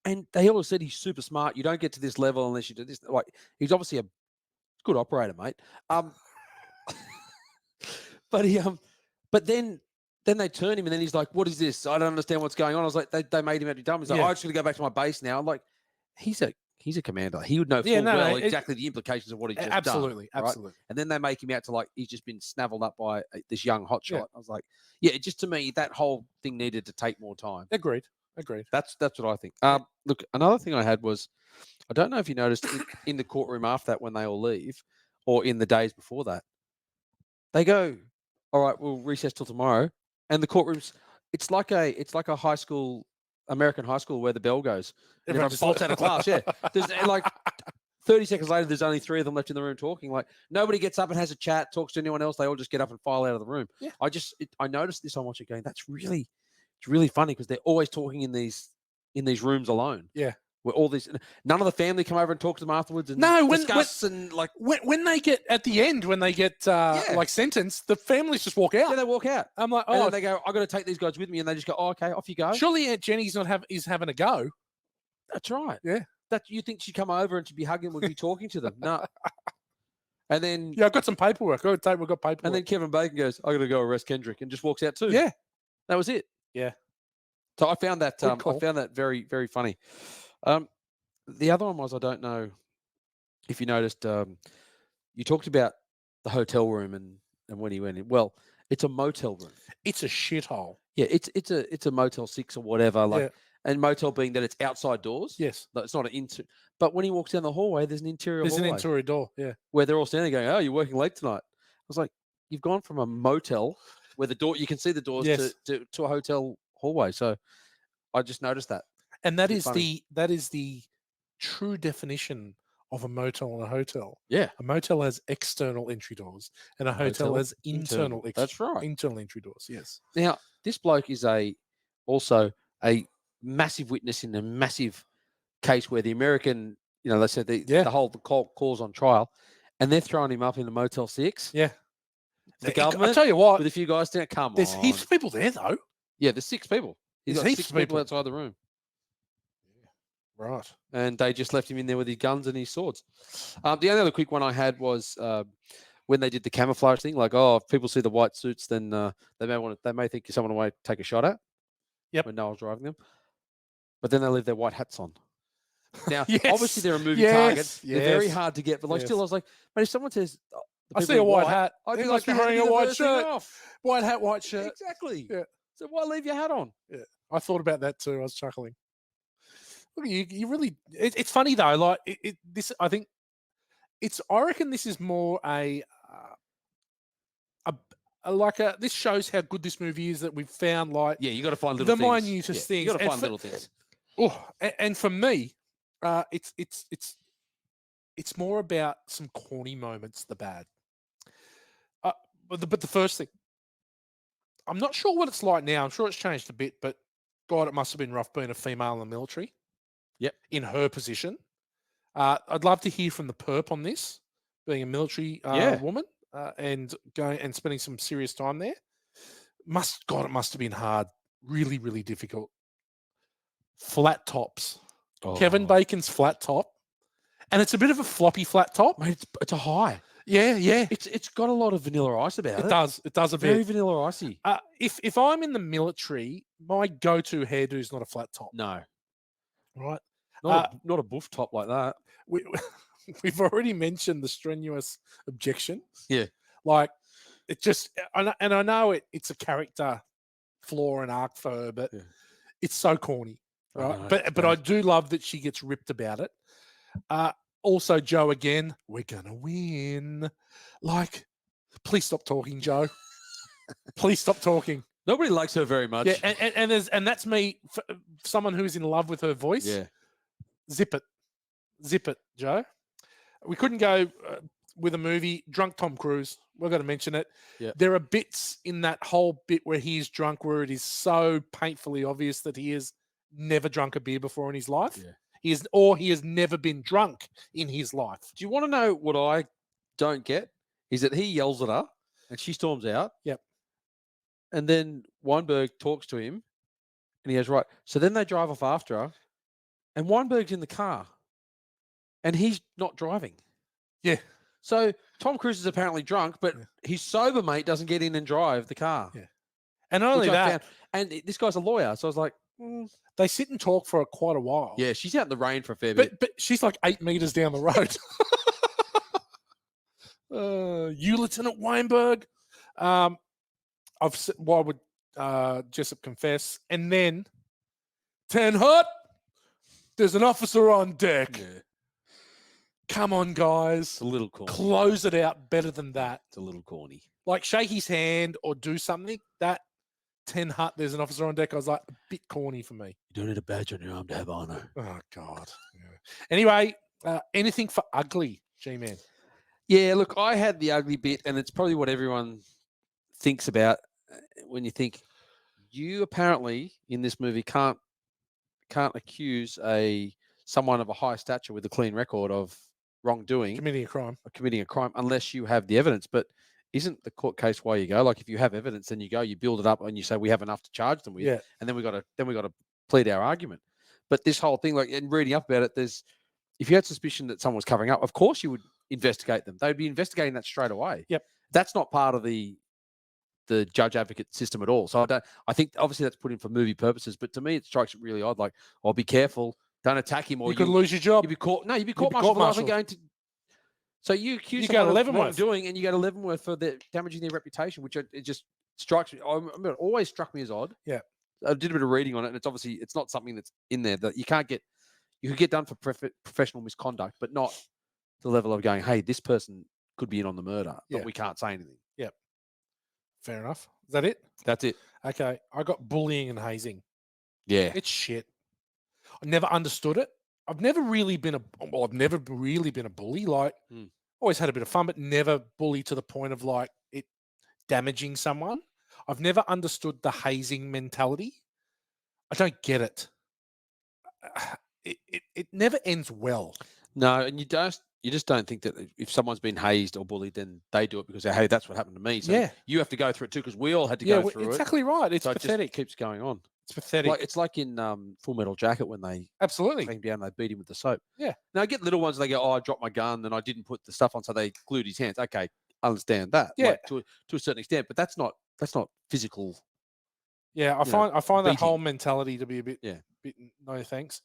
And they always said he's super smart. You don't get to this level unless you do this. Like, he's obviously a good operator, mate. But then they turn him, and then he's like, "What is this? I don't understand what's going on." I was like, "They made him out to be dumb." He's like, "I just got to go back to my base now." I'm like, he's he's a commander. He would know Yeah, full no, well it- exactly the implications of what he's just absolutely, done. Right? absolutely. And then they make him out to like he's just been snaveled up by this young hotshot. Yeah. I was like, yeah, just to me, that whole thing needed to take more time. Agreed. That's what I think. Look, another thing I had was, I don't know if you noticed in the courtroom after that when they all leave, or in the days before that, they go, all right, we'll recess till tomorrow, and the courtrooms, it's like a high school, American high school where the bell goes, and everyone just bolts out of class. Yeah, there's like 30 seconds later, there's only 3 of them left in the room talking. Like nobody gets up and has a chat, talks to anyone else. They all just get up and file out of the room. Yeah. I noticed this on watching it going, it's really funny because they're always talking in these rooms alone. Yeah. Where all these, none of the family come over and talk to them afterwards and discuss and like when they get at the end, when they get like sentenced, the families just walk out. yeah, they walk out. I'm like, And then they go, I got to take these guys with me, and they just go, oh, okay, off you go. surely Aunt Jenny's is having a go. That's right. Yeah. That you think she'd come over and she'd be hugging, would be talking to them? No. And then Yeah, I've got some paperwork. We've got paperwork. And then Kevin Bacon goes, I got to go arrest Kendrick, and just walks out too. Yeah. That was it. Yeah. So I found that Good call. very, very funny. The other one was, I don't know if you noticed, you talked about the hotel room and when he went in. Well, it's a motel room. It's a shithole. Yeah, it's a Motel 6 or whatever. Like, Yeah. and motel being that it's outside doors. Yes. No, it's not an but when he walks down the hallway, there's an interior There's hallway an interior door. Yeah. where they're all standing going, oh, you're working late tonight. I was like, you've gone from a motel where the door, you can see the doors Yes. to a hotel hallway. So I just noticed that. And that is funny. the true definition of a motel and a hotel. Yeah. A motel has external entry doors, and a hotel has internal. That's right. Internal entry doors. Yes. Now, this bloke is also a massive witness in a massive case where the American, let's say the whole cause on trial, and they're throwing him up in a Motel 6. Yeah. The government. I tell you what, with a few guys down. Come there's on. heaps of people there though. Yeah, there's 6 people. He's There's got heaps 6 of people people. outside the room. Right. And they just left him in there with his guns and his swords. The only other quick one I had was when they did the camouflage thing. Like, oh, if people see the white suits, then they may think you're someone away to take a shot at. Yep. When no one's driving them. But then they leave their white hats on. Now, Yes. obviously they're a movie Yes. target. They're very Yes. hard to get. But like, Yes. still, I was like, but if someone says, I see a white hat, I'd they be must like, be wearing a white shirt. Off. White hat, white shirt. Exactly. Yeah. So why leave your hat on? Yeah. I thought about that too. I was chuckling. Look, you really. It's funny though. Like this, I think I reckon this is more this shows how good this movie is that we've found like Yeah, you got to find little the things. minutest You things. got to find little things. Oh, and for me, it's more about some corny moments. The bad, but the first thing, I'm not sure what it's like now. I'm sure it's changed a bit, but God, it must have been rough being a female in the military. Yep. In her position, I'd love to hear from the perp on this, being a military woman and going and spending some serious time there. It must have been hard, really, really difficult. Flat tops. Oh. Kevin Bacon's flat top, and it's a bit of a floppy flat top. Mate, it's a high. Yeah. It's got a lot of vanilla ice about it. It does a Very bit. vanilla icey. If I'm in the military, my go-to hairdo is not a flat top. No. Right. Not a boof top like that. We've already mentioned the strenuous objection. Yeah. Like it just, and I know it's a character flaw and arc for her, but it's so corny. Right. But I do love that she gets ripped about it. Also, Joe, again, we're gonna win. Like, please stop talking, Joe. Please stop talking. Nobody likes her very much. Yeah, and that's me, someone who's in love with her voice. Yeah. Zip it, Joe. We couldn't go with a movie, Drunk Tom Cruise. We're going to mention it. Yeah. There are bits in that whole bit where he is drunk where it is so painfully obvious that he has never drunk a beer before in his life. Yeah. He has never been drunk in his life. Do you want to know what I don't get? Is that he yells at her and she storms out. Yep. And then Weinberg talks to him and he goes, right. So then they drive off after her and Weinberg's in the car and he's not driving. Yeah. So Tom Cruise is apparently drunk, but his sober mate doesn't get in and drive the car. Yeah. And not only that, and this guy's a lawyer. So I was like, They sit and talk for quite a while. Yeah, she's out in the rain for a fair bit. But she's like 8 meters down the road. You, Lieutenant Weinberg. Why would Jessup confess? And then 10 hot. There's an officer on deck. Yeah. Come on, guys. It's a little corny. Close it out better than that. It's a little corny. Like shake his hand or do something. That 10 hut, there's an officer on deck. I was like, a bit corny for me. You don't need a badge on your arm to have honor. Oh, God. Yeah. Anyway, anything for ugly, G-Man? Yeah, look, I had the ugly bit, and it's probably what everyone thinks about when you think you apparently in this movie can't accuse someone of a high stature with a clean record of wrongdoing, Committing a crime unless you have the evidence. But isn't the court case why you go? Like if you have evidence, then you go, you build it up, and you say we have enough to charge them with, Yeah. and then we got to plead our argument. But this whole thing, like, and reading up about it, if you had suspicion that someone was covering up, of course you would investigate them. They'd be investigating that straight away. Yep. That's not part of the judge advocate system at all. So I think obviously that's put in for movie purposes, but to me it strikes it really odd. Like, oh, be careful, don't attack him, or you could lose your job. You'd be caught. No, you'd be court-martialed. Going to. So you accuse someone of wrongdoing, and you go to Leavenworth for damaging their reputation, which it just strikes me. It always struck me as odd. Yeah. I did a bit of reading on it, and it's not something that's in there that you can't get. You could get done for professional misconduct, but not to the level of going, hey, this person could be in on the murder, but we can't say anything. Yep. Fair enough. Is that it? That's it. Okay. I got bullying and hazing. Yeah. It's shit. I never understood it. I've never really been a bully. Like, always had a bit of fun, but never bully to the point of like it damaging someone. I've never understood the hazing mentality. I don't get it. It never ends well. No, and you just don't think that if someone's been hazed or bullied, then they do it because hey, that's what happened to me. So you have to go through it too because we all had to go through exactly right. It's pathetic. It just keeps going on. It's pathetic. It's like in Full Metal Jacket when they came down, they beat him with the soap. Yeah. Now I get little ones. They go, "Oh, I dropped my gun and I didn't put the stuff on," so they glued his hands. Okay, understand that. Yeah. Like, to a certain extent, but that's not physical. Yeah, I find beating. that whole mentality to be a bit. Yeah. No thanks.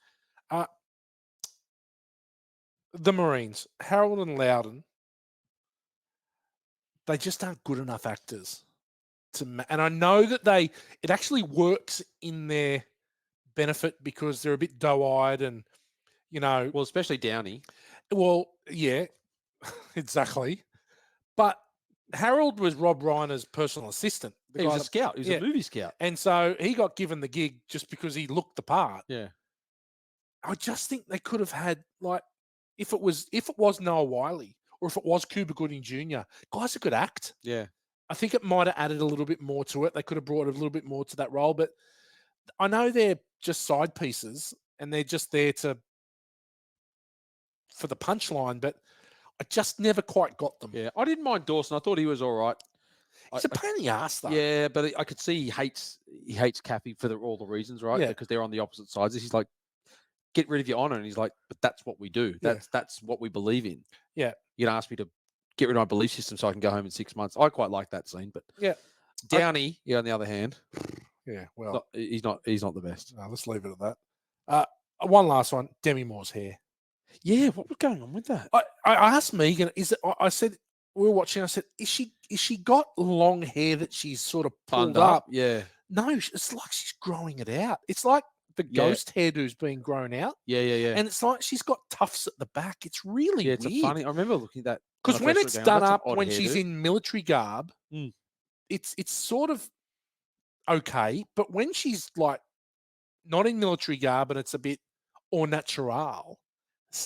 The Marines, Harold and Loudon, they just aren't good enough actors and I know that it actually works in their benefit because they're a bit doe-eyed and, well, especially Downey. Well, yeah, exactly. But Harold was Rob Reiner's personal assistant. He was a scout. He was a movie scout. And so he got given the gig just because he looked the part. Yeah. I just think they could have had, like, if it was Noah Wiley or if it was Cuba Gooding Jr., guys who could act. Yeah. I think it might have added a little bit more to it. They could have brought a little bit more to that role, but I know they're just side pieces and they're just there for the punchline, but I just never quite got them. Yeah, I didn't mind Dawson. I thought he was all right. He's a pain in the ass, though. Yeah, but I could see he hates Cappy for all the reasons, right? Yeah. Because they're on the opposite sides. He's like, get rid of your honor, and he's like, but that's what we do. That's what we believe in. Yeah. You'd ask me to get rid of my belief system so I can go home in 6 months. I quite like that scene, but Downey, on the other hand, well, he's not the best. No, let's leave it at that. One last one, Demi Moore's hair. Yeah, what was going on with that? I asked Megan, I said we were watching. I said, is she got long hair that she's sort of pulled up? Yeah. No, it's like she's growing it out. It's like the ghost hairdo's being grown out. Yeah. And it's like she's got tufts at the back. It's really weird. It's funny. I remember looking at that because when it's done up when hairdo. She's in military garb, it's sort of okay. But when she's like not in military garb and it's a bit au natural,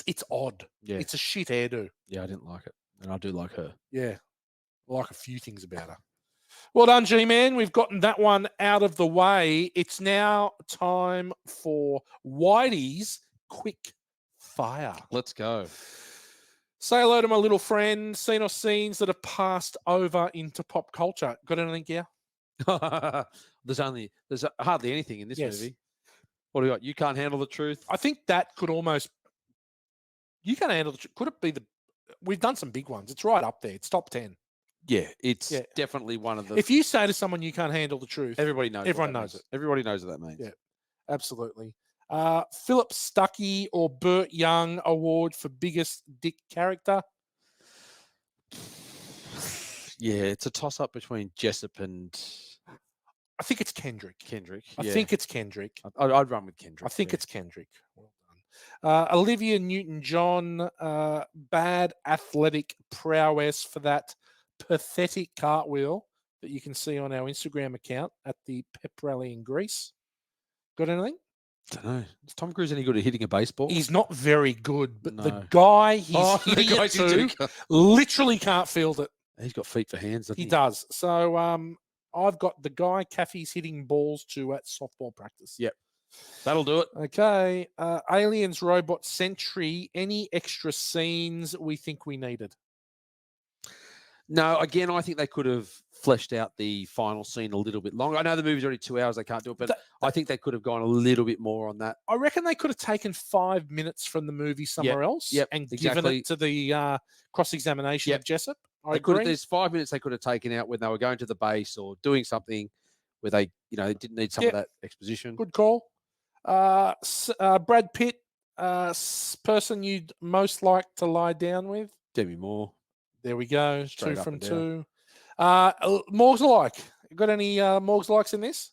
it's odd. Yeah. It's a shit hairdo. Yeah, I didn't like it. And I do like her. Yeah. I like a few things about her. Well done, G-Man. We've gotten that one out of the way. It's now time for Whitey's Quick Fire. Let's go. Say hello to my little friend. Seen or scenes that have passed over into pop culture. Got anything here? There's hardly anything in this movie. What do you got? You Can't Handle the Truth? I think that could almost... You Can't Handle the Truth. Could it be We've done some big ones. It's right up there. It's top 10. Yeah, it's definitely one of the... If you say to someone you can't handle the truth... Everybody knows. Everyone knows it. Everybody knows what that means. Yeah. Absolutely. Philip Stuckey or Burt Young award for biggest dick character. Yeah, it's a toss up between Jessup and I think it's Kendrick. Kendrick. I Yeah. think it's Kendrick. I'd run with Kendrick. I think yeah. it's Kendrick. Well done. Olivia Newton-John, bad athletic prowess for that pathetic cartwheel that you can see on our Instagram account at the pep rally in Greece. Got anything? Don't know. Is Tom Cruise any good at hitting a baseball? He's not very good, but the No. guy he's Oh, the hitting it guy's into to literally can't field it. He's got feet for hands, doesn't He he? does. So I've got the guy Caffey's hitting balls to at softball practice. Yep. That'll do it. Okay. Aliens, Robot, Sentry. Any extra scenes we think we needed? No, again, I think they could have fleshed out the final scene a little bit longer. I know the movie's already 2 hours; they can't do it, but I think they could have gone a little bit more on that. I reckon they could have taken 5 minutes from the movie somewhere else and given it to the cross-examination of Jessup. I agree. There's 5 minutes they could have taken out when they were going to the base or doing something where they didn't need some of that exposition. Good call. Brad Pitt, person you'd most like to lie down with? Demi Moore. There we go. Straight 2 up from and down. 2. Morgs alike. Got any Morgs likes in this?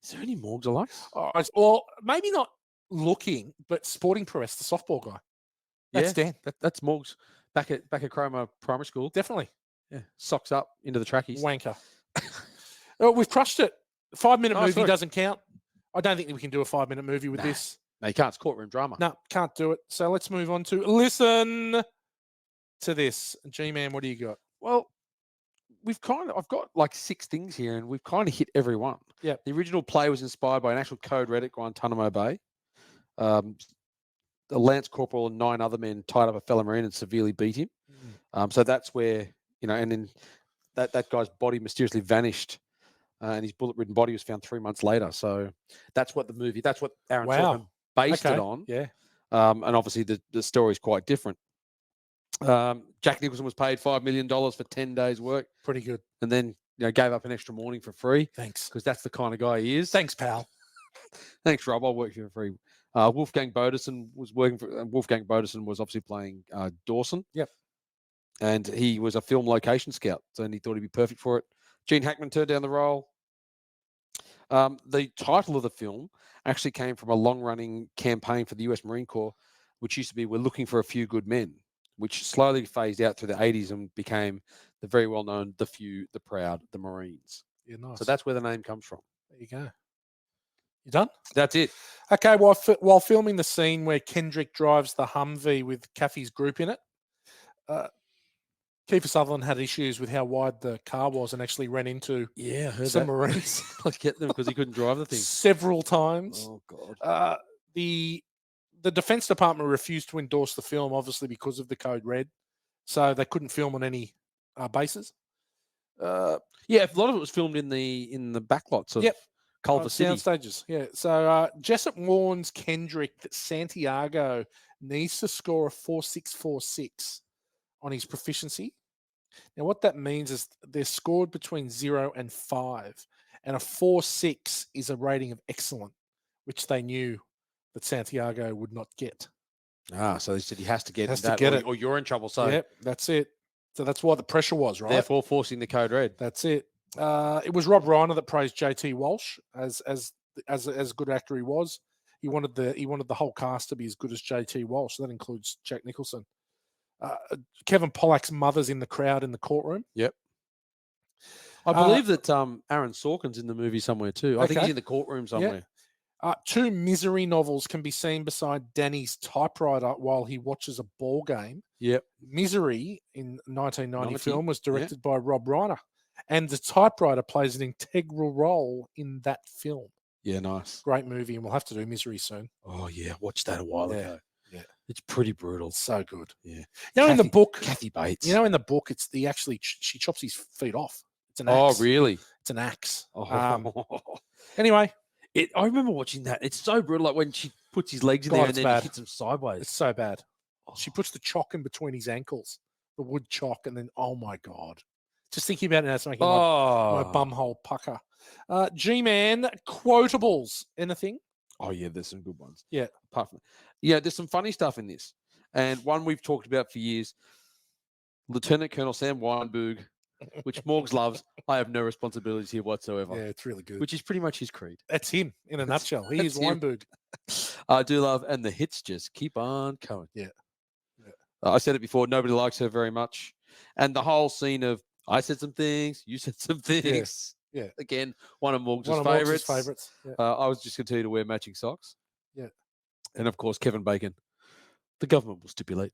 Is there any Morgs alikes? Well, maybe not looking, but sporting prowess, the softball guy. That's Dan. That's Morgs back at Chroma Primary School. Definitely. Yeah. Socks up into the trackies. Wanker. We've crushed it. 5-minute movie doesn't count. I don't think we can do a 5-minute movie with this. No, you can't. It's courtroom drama. No, can't do it. So let's move on to listen to this. G-Man, what do you got? Well, I've got like 6 things here, and we've kind of hit every one. Yeah. The original play was inspired by an actual code red at Guantanamo Bay. The Lance Corporal and 9 other men tied up a fellow Marine and severely beat him. So that's where, and then that guy's body mysteriously vanished. And his bullet-ridden body was found 3 months later. So that's what Aaron Sorkin based it on. Yeah. And obviously the story is quite different. Jack Nicholson was paid $5 million for 10 days' work. Pretty good. And then gave up an extra morning for free. Thanks. Because that's the kind of guy he is. Thanks, pal. Thanks, Rob. I'll work for free. Wolfgang Bodison was working for. Wolfgang Bodison was obviously playing Dawson. Yep. And he was a film location scout, and he thought he'd be perfect for it. Gene Hackman turned down the role. The title of the film actually came from a long-running campaign for the U.S. Marine Corps, which used to be "We're looking for a few good men," which slowly phased out through the 80s and became the very well-known "The Few, the Proud, the Marines." Yeah, nice. So that's where the name comes from. There you go. You done? That's it. Okay, while filming the scene where Kendrick drives the Humvee with Caffey's group in it, Kiefer Sutherland had issues with how wide the car was and actually ran into some Marines. Like get them because he couldn't drive the thing several times. Oh God! The Defense Department refused to endorse the film, obviously because of the code red, so they couldn't film on any bases. A lot of it was filmed in the backlots of Culver City. Sound stages. Yeah. So Jessup warns Kendrick that Santiago needs to score a 4.646 on his proficiency. Now, what that means is they're scored between 0 and 5, and a 4.6 is a rating of excellent, which they knew that Santiago would not get. So they said he has to get it, or you're in trouble. So yep, that's it. So that's why the pressure was, right? Therefore, forcing the code red. That's it. It was Rob Reiner that praised JT Walsh as a good actor he was. He wanted the whole cast to be as good as JT Walsh. That includes Jack Nicholson. Kevin Pollak's mother's in the crowd in the courtroom. Yep. I believe that Aaron Sorkin's in the movie somewhere too. I think he's in the courtroom somewhere. 2 Misery novels can be seen beside Danny's typewriter while he watches a ball game. Yep. Misery in 1990 film was directed by Rob Reiner, and the typewriter plays an integral role in that film. Yeah, nice. Great movie, and we'll have to do Misery soon. Oh yeah, watched that a while ago. Yeah. It's pretty brutal. So good. Yeah. In the book, Kathy Bates. in the book, it's she chops his feet off. It's an axe. Oh, really? It's an axe. Oh. Anyway. I remember watching that. It's so brutal. Like when she puts his legs in there and then he hits him sideways. It's so bad. She puts the chalk in between his ankles, the wood chalk, and then, oh my God. Just thinking about it now, it's making my Oh, bumhole pucker. G-Man, quotables. Anything? oh yeah, there's some good ones. Yeah. Apart from, yeah, there's some funny stuff in this, and one we've talked about for years. Lieutenant Colonel Sam Weinberg, which Morgs loves. I have no responsibilities here whatsoever. Yeah, it's really good. Which is pretty much his creed. That's him in a nutshell. He is that's him. Weinberg. I do love, and the hits just keep on coming. Yeah. I said it before. Nobody likes her very much, and the whole scene of I said some things, you said some things. Yeah. Again, one of Morgs' One of favorites. Morgs' favourites. Yeah. I was just going to tell you to wear matching socks. Yeah. And of course, Kevin Bacon. The government will stipulate.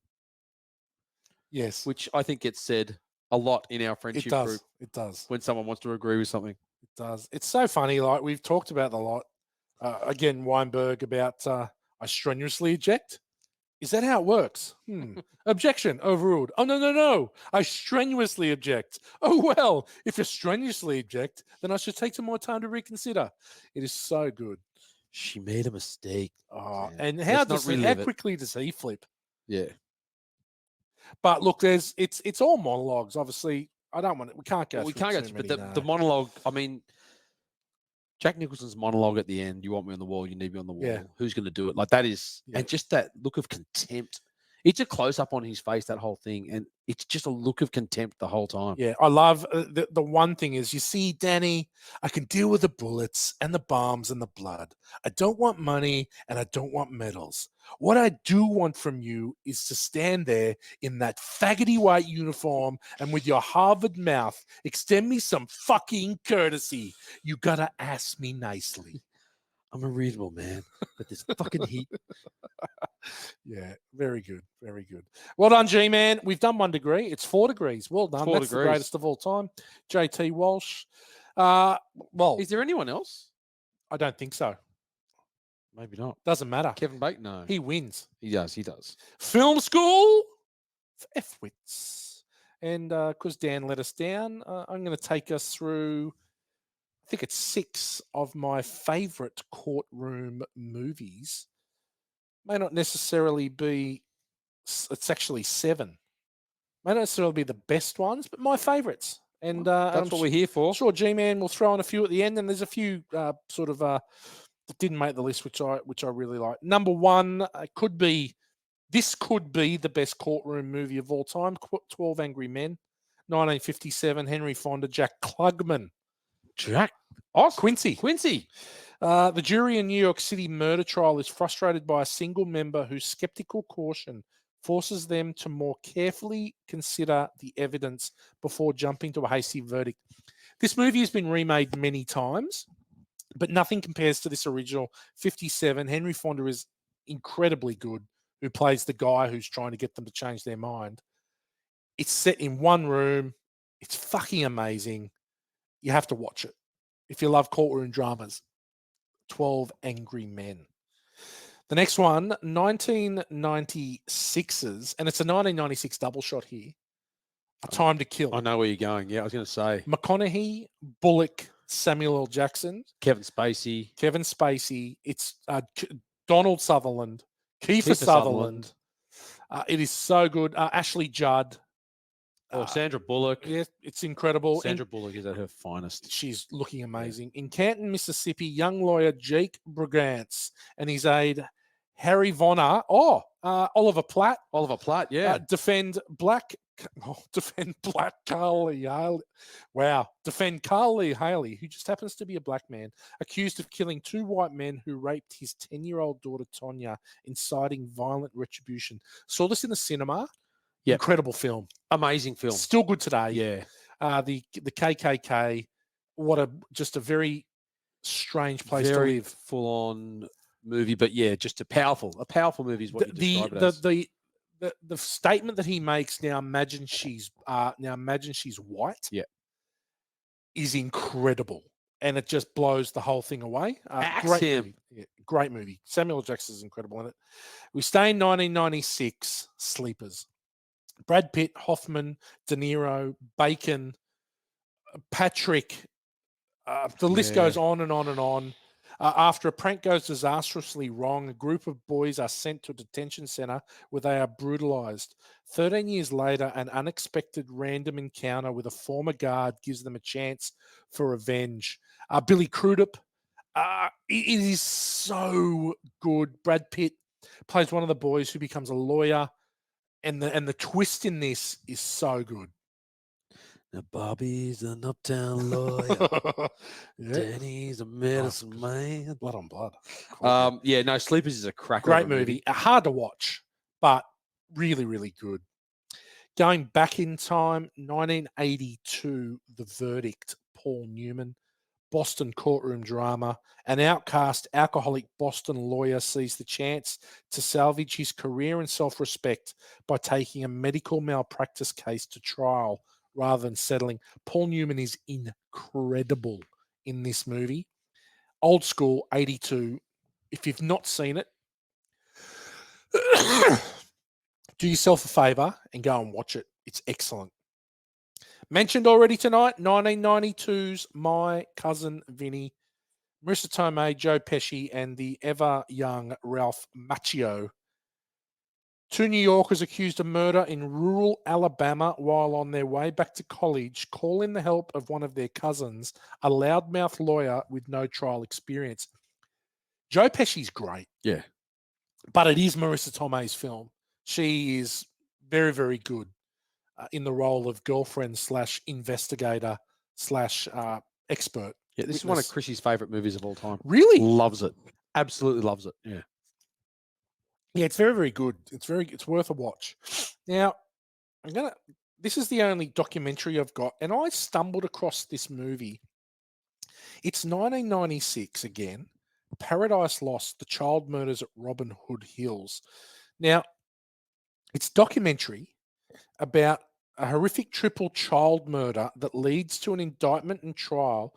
Yes. Which I think gets said a lot in our friendship group. It does. When someone wants to agree with something. It does. It's so funny. Like we've talked about a lot. Again, Weinberg about I strenuously eject. Is that how it works? Objection overruled. Oh, no. I strenuously object. Oh, well, if you strenuously object, then I should take some more time to reconsider. It is so good. She made a mistake. And how quickly does he flip? Yeah. But look, it's all monologues. Obviously, we can't go. Well, we can't go through, but the monologue. I mean, Jack Nicholson's monologue at the end. You want me on the wall. You need me on the wall. Yeah. Who's going to do it? Like that is, and just that look of contempt. It's a close up on his face. That whole thing, and it's just a look of contempt the whole time. Yeah, I love the one thing is, you see, Danny, I can deal with the bullets and the bombs and the blood. I don't want money and I don't want medals. What I do want from you is to stand there in that faggoty white uniform and with your Harvard mouth, extend me some fucking courtesy. You gotta ask me nicely. I'm a reasonable man, but this fucking heat. Yeah, very good. Very good. Well done, G-Man. We've done 1 degree. It's 4 degrees. Well done. That's the greatest of all time. JT Walsh. Well, is there anyone else? I don't think so. Maybe not. Doesn't matter. Kevin Bacon, no. He wins. He does. Film school for F-wits. And because Dan let us down, I'm going to take us through, I think it's 6 of my favorite courtroom movies. May not necessarily be, it's actually 7. May not necessarily be the best ones, but my favorites. And that's what we're here for. Sure, G-Man will throw in a few at the end, and there's a few that didn't make the list, which I really like. Number 1 could be the best courtroom movie of all time. 12 Angry Men, 1957. Henry Fonda, Jack Klugman. Quincy. The jury in New York City murder trial is frustrated by a single member whose skeptical caution forces them to more carefully consider the evidence before jumping to a hasty verdict. This movie has been remade many times, but nothing compares to this original 57. Henry Fonda is incredibly good, who plays the guy who's trying to get them to change their mind. It's set in one room. It's fucking amazing. You have to watch it. If you love courtroom dramas, 12 Angry Men. The next one, 1996's, and it's a 1996 double shot here. A Time to Kill. I know where you're going. Yeah, I was going to say. McConaughey, Bullock, Samuel L. Jackson. Kevin Spacey. It's Donald Sutherland. Kiefer Sutherland. It is so good. Ashley Judd. Sandra Bullock. Yeah, it's incredible. Sandra Bullock is at her finest. She's looking amazing. Yeah. In Canton, Mississippi, young lawyer Jake Brigance and his aide Harry Vonner. Oliver Platt. Yeah. Defend black Carly Haley. Wow. Defend Carly Haley, who just happens to be a black man, accused of killing 2 white men who raped his 10-year-old daughter, Tonya, inciting violent retribution. Saw this in the cinema. Yep. Incredible film. Amazing film. Still good today. Yeah. The KKK. Just a very strange place to live. Full on movie, but yeah, just a powerful movie is what you describe it as. The statement that he makes, now imagine she's white. Yeah. Is incredible. And it just blows the whole thing away. Great movie. Samuel L. Jackson is incredible in it. We stay in 1996, Sleepers. Brad Pitt, Hoffman, De Niro, Bacon, Patrick. The list goes on and on and on. After a prank goes disastrously wrong, a group of boys are sent to a detention center where they are brutalized. 13 years later, an unexpected random encounter with a former guard gives them a chance for revenge. Billy Crudup, it is so good. Brad Pitt plays one of the boys who becomes a lawyer, and the twist in this is so good. Now Bobby's an uptown lawyer. Yeah. Danny's a medicine man. Blood on blood. Yeah, no, Sleepers is a cracker. Great of a movie. Hard to watch, but really, really good. Going back in time, 1982, The Verdict, Paul Newman, Boston courtroom drama. An outcast, alcoholic Boston lawyer sees the chance to salvage his career and self-respect by taking a medical malpractice case to trial rather than settling. Paul Newman is incredible in this movie. Old school, 82. If you've not seen it, do yourself a favor and go and watch it. It's excellent. Mentioned already tonight, 1992's My Cousin Vinny, Marissa Tomei, Joe Pesci, and the ever young Ralph Macchio. Two New Yorkers accused of murder in rural Alabama while on their way back to college call in the help of one of their cousins, a loudmouth lawyer with no trial experience. Joe Pesci's great. Yeah. But it is Marissa Tomei's film. She is very, very good in the role of girlfriend / investigator / expert. Yeah, this is one of Chrissy's favorite movies of all time. Really? Loves it. Absolutely loves it. Yeah. Yeah, it's very, very good. It's worth a watch. Now, this is the only documentary I've got, and I stumbled across this movie. It's 1996 again. Paradise Lost: The Child Murders at Robin Hood Hills. Now, it's documentary about a horrific triple child murder that leads to an indictment and trial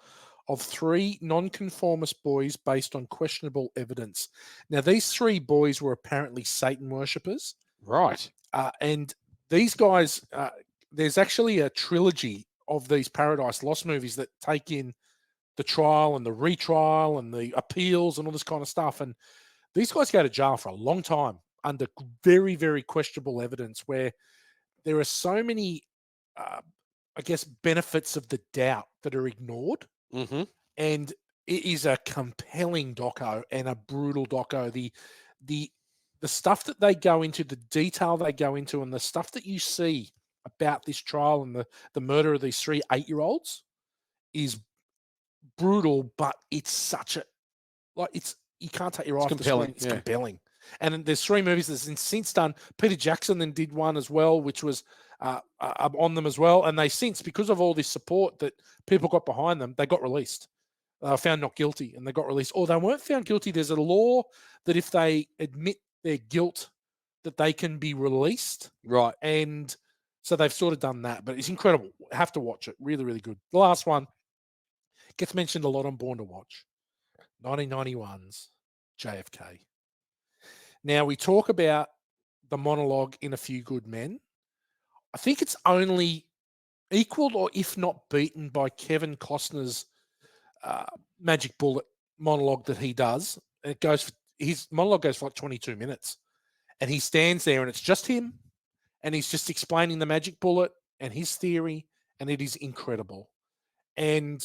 of 3 nonconformist boys based on questionable evidence. Now, these 3 boys were apparently Satan worshippers. Right. And these guys, there's actually a trilogy of these Paradise Lost movies that take in the trial and the retrial and the appeals and all this kind of stuff. And these guys go to jail for a long time under very, very questionable evidence, where there are so many, I guess, benefits of the doubt that are ignored. Mm-hmm. And it is a compelling doco and a brutal doco. The stuff that they go into, the detail they go into, and the stuff that you see about this trial and the murder of these 3 8-year-olds is brutal, but it's such a, like, you can't take your eye off the screen. It's compelling. And there's 3 movies that's since done. Peter Jackson then did one as well, which was on them as well. And they since, because of all this support that people got behind them, they got released. Found not guilty, and they got released. Or they weren't found guilty. There's a law that if they admit their guilt, that they can be released. Right. And so they've sort of done that. But it's incredible. Have to watch it. Really, really good. The last one gets mentioned a lot on Born to Watch. 1991's JFK. Now, we talk about the monologue in A Few Good Men. I think it's only equaled or if not beaten by Kevin Costner's magic bullet monologue that he does. His monologue goes for like 22 minutes. And he stands there and it's just him. And he's just explaining the magic bullet and his theory. And it is incredible. And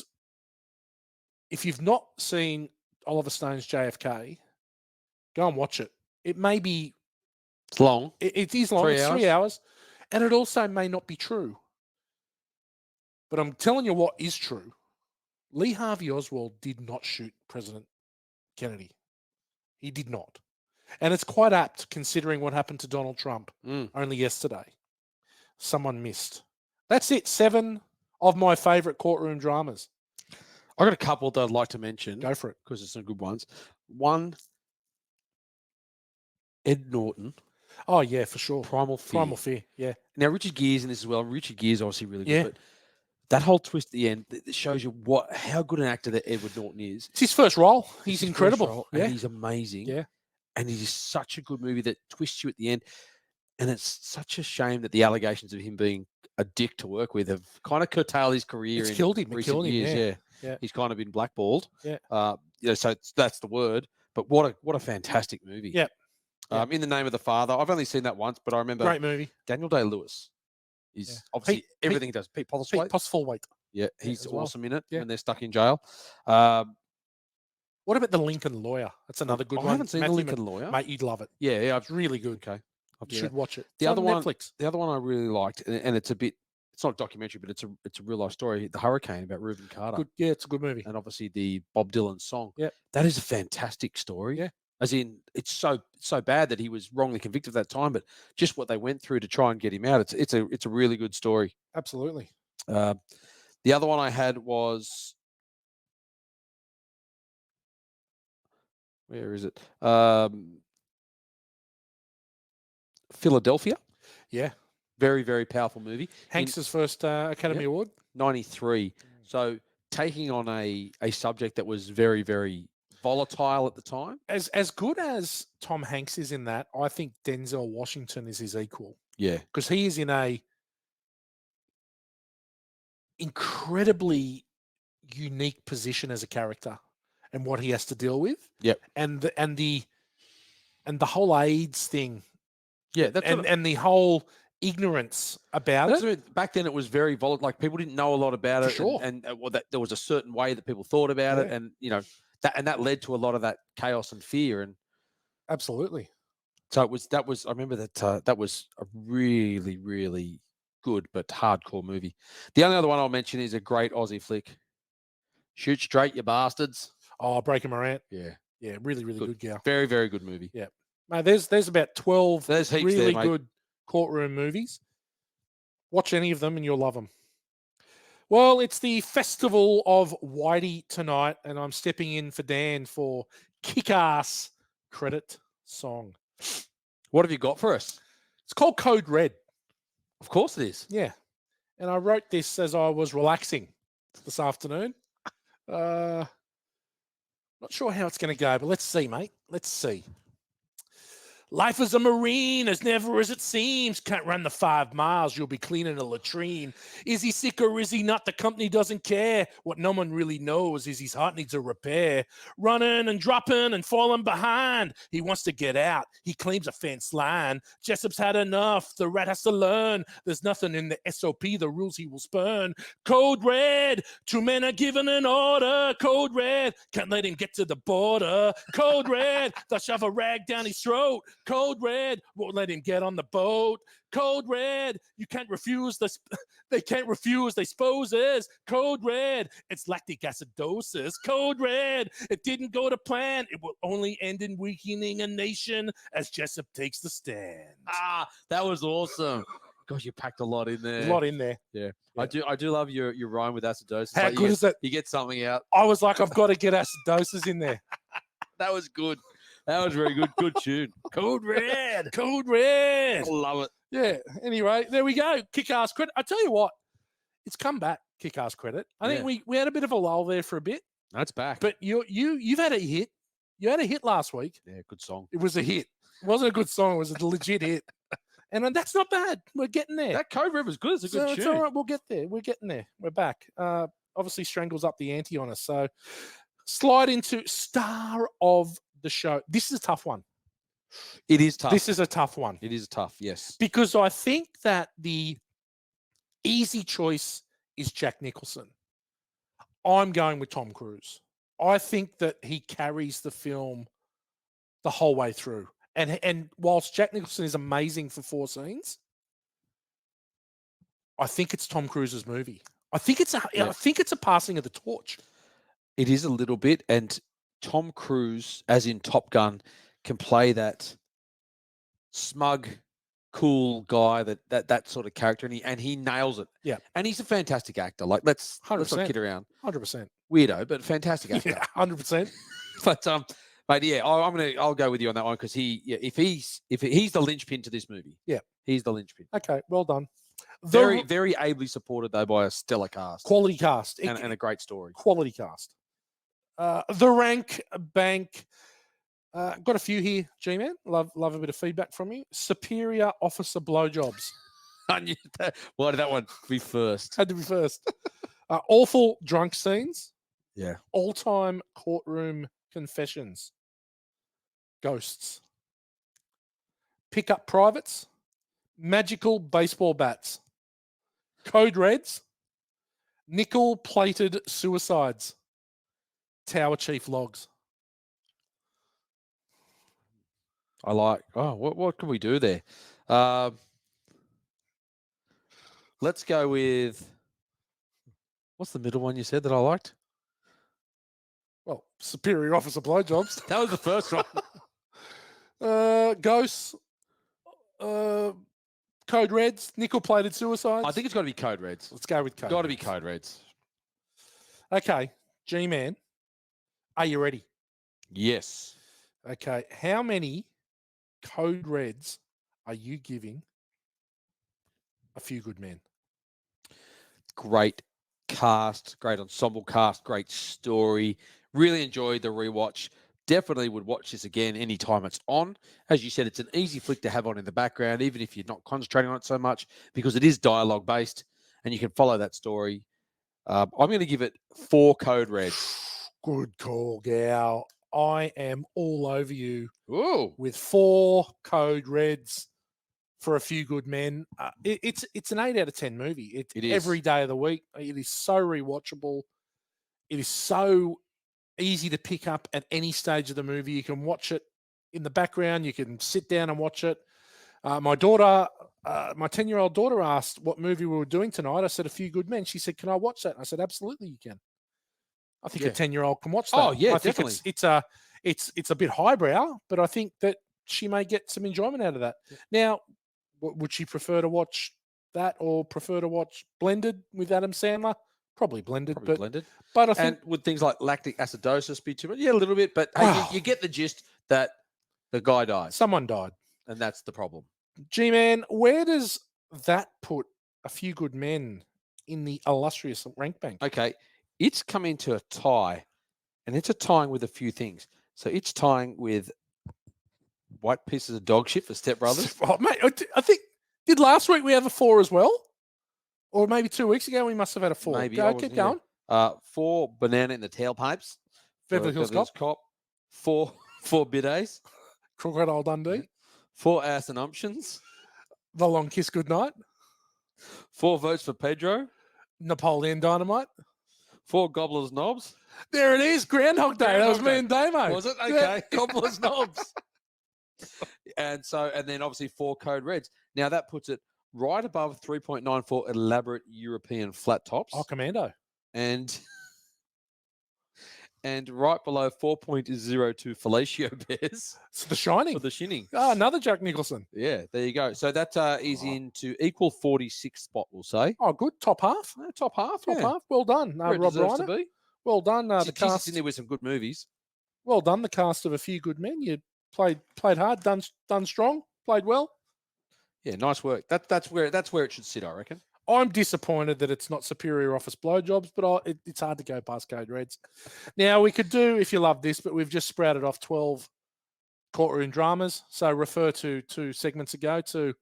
if you've not seen Oliver Stone's JFK, go and watch it. It may be... It's long. It is long. It's 3 hours. And it also may not be true. But I'm telling you what is true. Lee Harvey Oswald did not shoot President Kennedy. He did not. And it's quite apt considering what happened to Donald Trump only yesterday. Someone missed. That's it. 7 of my favorite courtroom dramas. I got a couple that I'd like to mention. Go for it. Because there's some good ones. One, Ed Norton. Oh, yeah, for sure. Primal Fear. Primal Fear, yeah. Now, Richard Gere's in this as well. Richard Gere's obviously really good. Yeah. But that whole twist at the end, that shows you how good an actor that Edward Norton is. It's his first role. He's incredible. And he's amazing. Yeah. And it is such a good movie that twists you at the end. And it's such a shame that the allegations of him being a dick to work with have kind of curtailed his career. It's killed him. Recent years. Yeah. Yeah. he's kind of been blackballed. Yeah. So that's the word. But what a fantastic movie. Yeah. Yeah. In the Name of the Father. I've only seen that once, but I remember Great movie. Daniel Day-Lewis is obviously everything he does. Pete Postlethwaite. Pete Postlethwaite. Yeah, he's as well. awesome in it Yeah. when they're stuck in jail. What about The Lincoln Lawyer? That's another good one. I haven't seen Matthew The Lincoln Lawyer. Mate, you'd love it. Yeah, It's really good. Okay. You should watch it. The It's other on one, Netflix. the other one I really liked, and it's not a documentary, but it's a real life story. The Hurricane about Reuben Carter. Good. Yeah, it's a good movie. And obviously the Bob Dylan song. Yeah. That is a fantastic story. Yeah. As in, it's so bad that he was wrongly convicted at that time, but just what they went through to try and get him out. It's a really good story. Absolutely. The other one I had was, where is it? Philadelphia. Yeah. Very, very powerful movie. Hanks's first Academy Award. 93. So taking on a subject that was very, very volatile at the time. As good as Tom Hanks is in that, I think Denzel Washington is his equal. Yeah. Because he is in a incredibly unique position as a character and what he has to deal with. Yep. And the whole AIDS thing. Yeah, and the whole ignorance about it. Back then, it was very volatile. Like people didn't know a lot about it, sure. and that there was a certain way that people thought about it, and that led to a lot of that chaos and fear. And absolutely. So that was. I remember that was a really, really good but hardcore movie. The only other one I'll mention is a great Aussie flick. Shoot Straight, You Bastards. Oh, Breaking Morant. Yeah. Yeah, really, really good girl. Very, very good movie. Yeah. Mate, there's about 12 really there, good courtroom movies. Watch any of them and you'll love them. Well, it's the Festival of Whitey tonight, and I'm stepping in for Dan for kick-ass credit song. What have you got for us? It's called Code Red. Of course it is. Yeah. And I wrote this as I was relaxing this afternoon. Not sure how it's going to go, but let's see, mate. Let's see. Life as a Marine is never as it seems. Can't run the 5 miles, you'll be cleaning a latrine. Is he sick or is he not? The company doesn't care. What no one really knows is his heart needs a repair. Running and dropping and falling behind. He wants to get out. He claims a fence line. Jessup's had enough. The rat has to learn. There's nothing in the SOP, the rules he will spurn. Code Red. 2 men are given an order. Code Red. Can't let him get to the border. Code Red. They'll shove a rag down his throat. Code Red, won't let him get on the boat. Code Red, you can't refuse they can't refuse they sposes. Code Red, it's lactic acidosis. Code Red, it didn't go to plan. It will only end in weakening a nation as Jessup takes the stand. That was awesome. Gosh, you packed a lot in there. There's a lot in there. Yeah. I do love your rhyme with acidosis. How good is that? You get something out. I was like, I've got to get acidosis in there. That was good. That was very good. Good tune. Code Red. Code Red. I love it. Yeah. Anyway, there we go. Kick-ass credit. I tell you what, it's come back. Kick-ass credit. I think we had a bit of a lull there for a bit. That's back. But you've had a hit. You had a hit last week. Yeah, good song. It was a hit. It wasn't a good song. It was a legit hit. And that's not bad. We're getting there. That Code Red was good. It's a good tune. It's all right. We'll get there. We're getting there. We're back. Obviously, Strangle's up the ante on us. So slide into star of the show. This is a tough one. It is tough. This is a tough one. It is tough, yes. Because I think that the easy choice is Jack Nicholson. I'm going with Tom Cruise. I think that he carries the film the whole way through. And whilst Jack Nicholson is amazing for 4 scenes, I think it's Tom Cruise's movie. I think it's a passing of the torch. It is a little bit, and Tom Cruise, as in Top Gun, can play that smug, cool guy, that sort of character, and he nails it. Yeah, and he's a fantastic actor. Like let's not kid around. 100%. Weirdo, but fantastic actor. Yeah, 100%. But yeah, I'll go with you on that one because if he's the linchpin to this movie. Yeah, he's the linchpin. Okay, well done. Very, very ably supported though by a stellar cast, quality cast, and a great story. Quality cast. The Rank Bank. Got a few here, G-Man. Love a bit of feedback from you. Superior officer blowjobs. I knew that. Why did that one be first? Had to be first. Awful drunk scenes. Yeah. All-time courtroom confessions. Ghosts. Pickup privates. Magical baseball bats. Code reds. Nickel-plated suicides. Tower Chief logs. I like. Oh, what can we do there? Let's go with. What's the middle one you said that I liked? Well, superior officer blowjobs. That was the first one. Ghosts. Code reds. Nickel-plated suicides. I think it's got to be Code Reds. Let's go with Code Got to be Reds. Code Reds. Okay, G-Man, are you ready? Yes. Okay, how many Code Reds are you giving A Few Good Men? Great cast, great ensemble cast, great story. Really enjoyed the rewatch. Definitely would watch this again anytime it's on. As you said, it's an easy flick to have on in the background, even if you're not concentrating on it so much, because it is dialogue based and you can follow that story. I'm going to give it 4 Code Reds. Good call, gal. I am all over you Ooh. with 4 Code Reds for A Few Good Men. It's an 8 out of 10 movie. It's It is. every day of the week. It is so rewatchable. It is so easy to pick up at any stage of the movie. You can watch it in the background. You can sit down and watch it. My daughter, my 10-year-old daughter asked what movie we were doing tonight. I said, A Few Good Men. She said, can I watch that? I said, absolutely you can. I think a 10-year-old can watch that. Oh, yeah, I think definitely. it's a bit highbrow, but I think that she may get some enjoyment out of that. Yeah. Now, would she prefer to watch that or prefer to watch Blended with Adam Sandler? Probably Blended. Probably blended. But I think, And would things like lactic acidosis be too much? Yeah, a little bit. But hey, you get the gist that the guy died. Someone died. And that's the problem. G-Man, where does that put A Few Good Men in the illustrious rank bank? Okay. It's come into a tie, and it's a tying with a few things. So it's tying with White Pieces of Dog Shit for Step Brothers. Oh, mate, I think, did last week we have a 4 as well? Or maybe 2 weeks ago we must have had a 4. Maybe. Go, keep going. 4 Banana in the Tailpipes. Beverly Hills Cop. 4 Bidets. Crocodile Dundee. 4 Ass and Umptions. The Long Kiss Goodnight. 4 Votes for Pedro. Napoleon Dynamite. 4 Gobblers Knobs. There it is. Groundhog Day. That was Groundhog me and Damo. Was it? Okay. Yeah. Gobblers Knobs. And then obviously 4 Code Reds. Now that puts it right above 3.94 elaborate European flat tops. Oh, Commando. And right below 4.02 fellatio bears. It's The Shining. For The Shining. Oh, another Jack Nicholson. Yeah, there you go. So that is into equal 46th spot, we'll say. Oh, good. Top half. Top half. Top half. Well done, Where it Rob deserves to Reiner. be. Well done, the Geez, cast. it's in there with some good movies. Well done, the cast of A Few Good Men. You played hard, done strong, played well. Yeah, nice work. That's where it should sit, I reckon. I'm disappointed that it's not superior office blowjobs, but it's hard to go past Code Reds. Now, we could do, if you love this, but we've just sprouted off 12 courtroom dramas. So refer to 2 segments ago to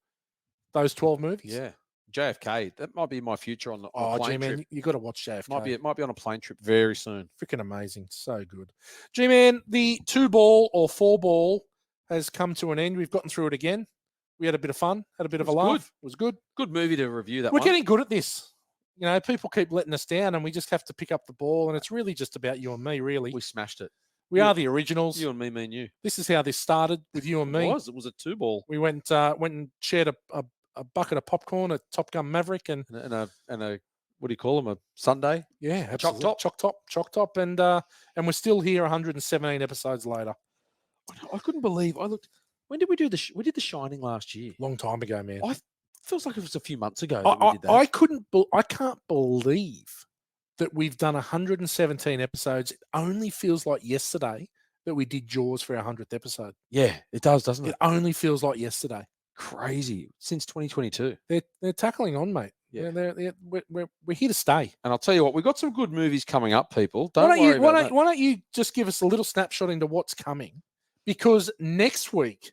those 12 movies. Yeah. JFK. That might be my future on a plane trip. You got to watch JFK. Might be on a plane trip very soon. Freaking amazing. So good. G-Man, the 2-ball or 4-ball has come to an end. We've gotten through it again. We had a bit of fun, had a bit of a laugh. It was good. Good movie to review that We're one. getting good at this. You know, people keep letting us down and we just have to pick up the ball. And it's really just about you and me, really. We smashed it. We are the originals. You and me, you. This is how this started with you and me. It was a 2-ball. We went and shared a bucket of popcorn at Top Gun Maverick and a what do you call them? A Sundae? Yeah, absolutely. Choc top. And we're still here 117 episodes later. I couldn't believe I looked. When did we do we did The Shining last year? Long time ago, man. Feels like it was a few months ago that we did that. I can't believe that we've done 117 episodes. It only feels like yesterday that we did Jaws for our 100th episode. Yeah, it does, doesn't it? It only feels like yesterday. Crazy. Since 2022. They're tackling on, mate. Yeah, we're here to stay. And I'll tell you what, we've got some good movies coming up, people. Why don't you just give us a little snapshot into what's coming? Because next week,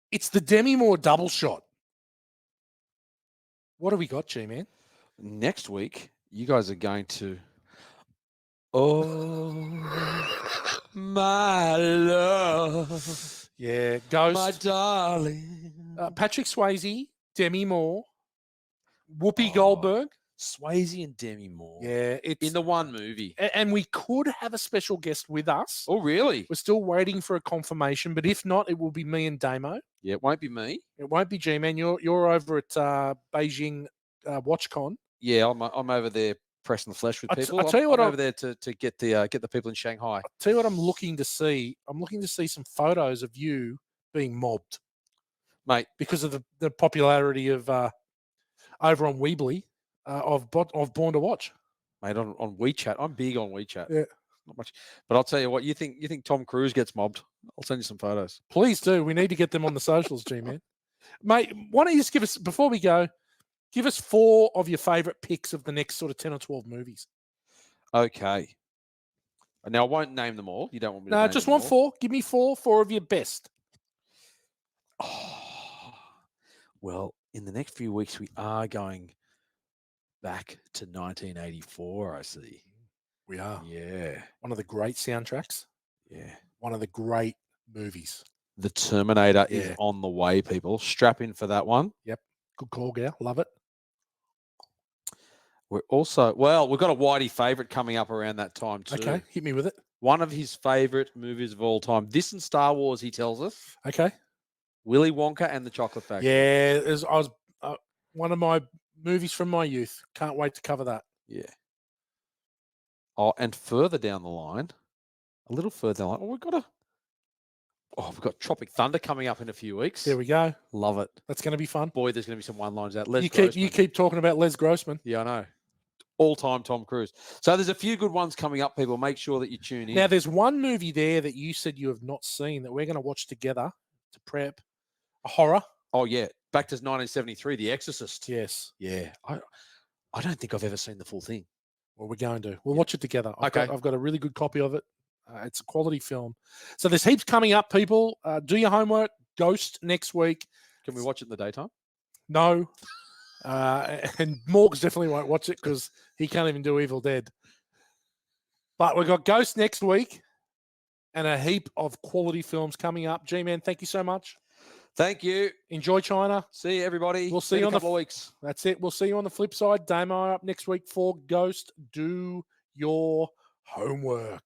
it's the Demi Moore double shot. What have we got, G-Man? Next week, you guys are going to Oh, my love, Yeah, my Ghost. darling. Patrick Swayze, Demi Moore, Whoopi Oh, Goldberg. Swayze and Demi Moore. Yeah, it's in the one movie. and we could have a special guest with us. Oh, really? We're still waiting for a confirmation, but if not, it will be me and Damo. Yeah, it won't be me. It won't be G-Man. You're over at Beijing WatchCon. Yeah, I'm over there pressing the flesh with people. I'll tell you what, I'm over there to get the people in Shanghai. I'll tell you what I'm looking to see. I'm looking to see some photos of you being mobbed, Mate, because of the popularity of over on Weebly of Born to Watch. mate, on WeChat. I'm big on WeChat. Yeah. Not much. But I'll tell you what, you think Tom Cruise gets mobbed? I'll send you some photos. Please do. We need to get them on the socials, G-Man. Mate, why don't you just give us, before we go, give us 4 of your favourite picks of the next sort of 10 or 12 movies. Okay. Now, I won't name them all. You don't want me to No, name just them want all? 4. Give me 4 of your best. Oh, well, in the next few weeks, we are going back to 1984, I see. We are. Yeah. One of the great soundtracks. Yeah. One of the great movies. The Terminator is Yeah. on the way, people. Strap in for that one. Yep. Good call, gal. Love it. We're also, well, we've got a Whitey favourite coming up around that time too. Okay, hit me with it. One of his favourite movies of all time. This and Star Wars, he tells us. Okay. Willy Wonka and the Chocolate Factory. Yeah, I was one of my movies from my youth. Can't wait to cover that. Yeah. Oh, and further down the line, a little further down the line, we've got Tropic Thunder coming up in a few weeks. There we go. Love it. That's going to be fun. Boy, there's going to be some one-liners out. You keep talking about Les Grossman. Yeah, I know. All-time Tom Cruise. So there's a few good ones coming up, people. Make sure that you tune in. Now, there's one movie there that you said you have not seen that we're going to watch together to prep. A horror. Oh, yeah. Back to 1973, The Exorcist. Yes. Yeah. I don't think I've ever seen the full thing. Well, we're going to. We'll watch it together. I've Okay. got a really good copy of it. It's a quality film. So there's heaps coming up, people. Do your homework. Ghost next week. Can we watch it in the daytime? No. And Morgs definitely won't watch it because he can't even do Evil Dead. But we've got Ghost next week and a heap of quality films coming up. G-Man, thank you so much. Thank you. Enjoy China. See you, everybody. We'll see you in on a couple of weeks. That's it. We'll see you on the flip side. Damo up next week for Ghost. Do your homework.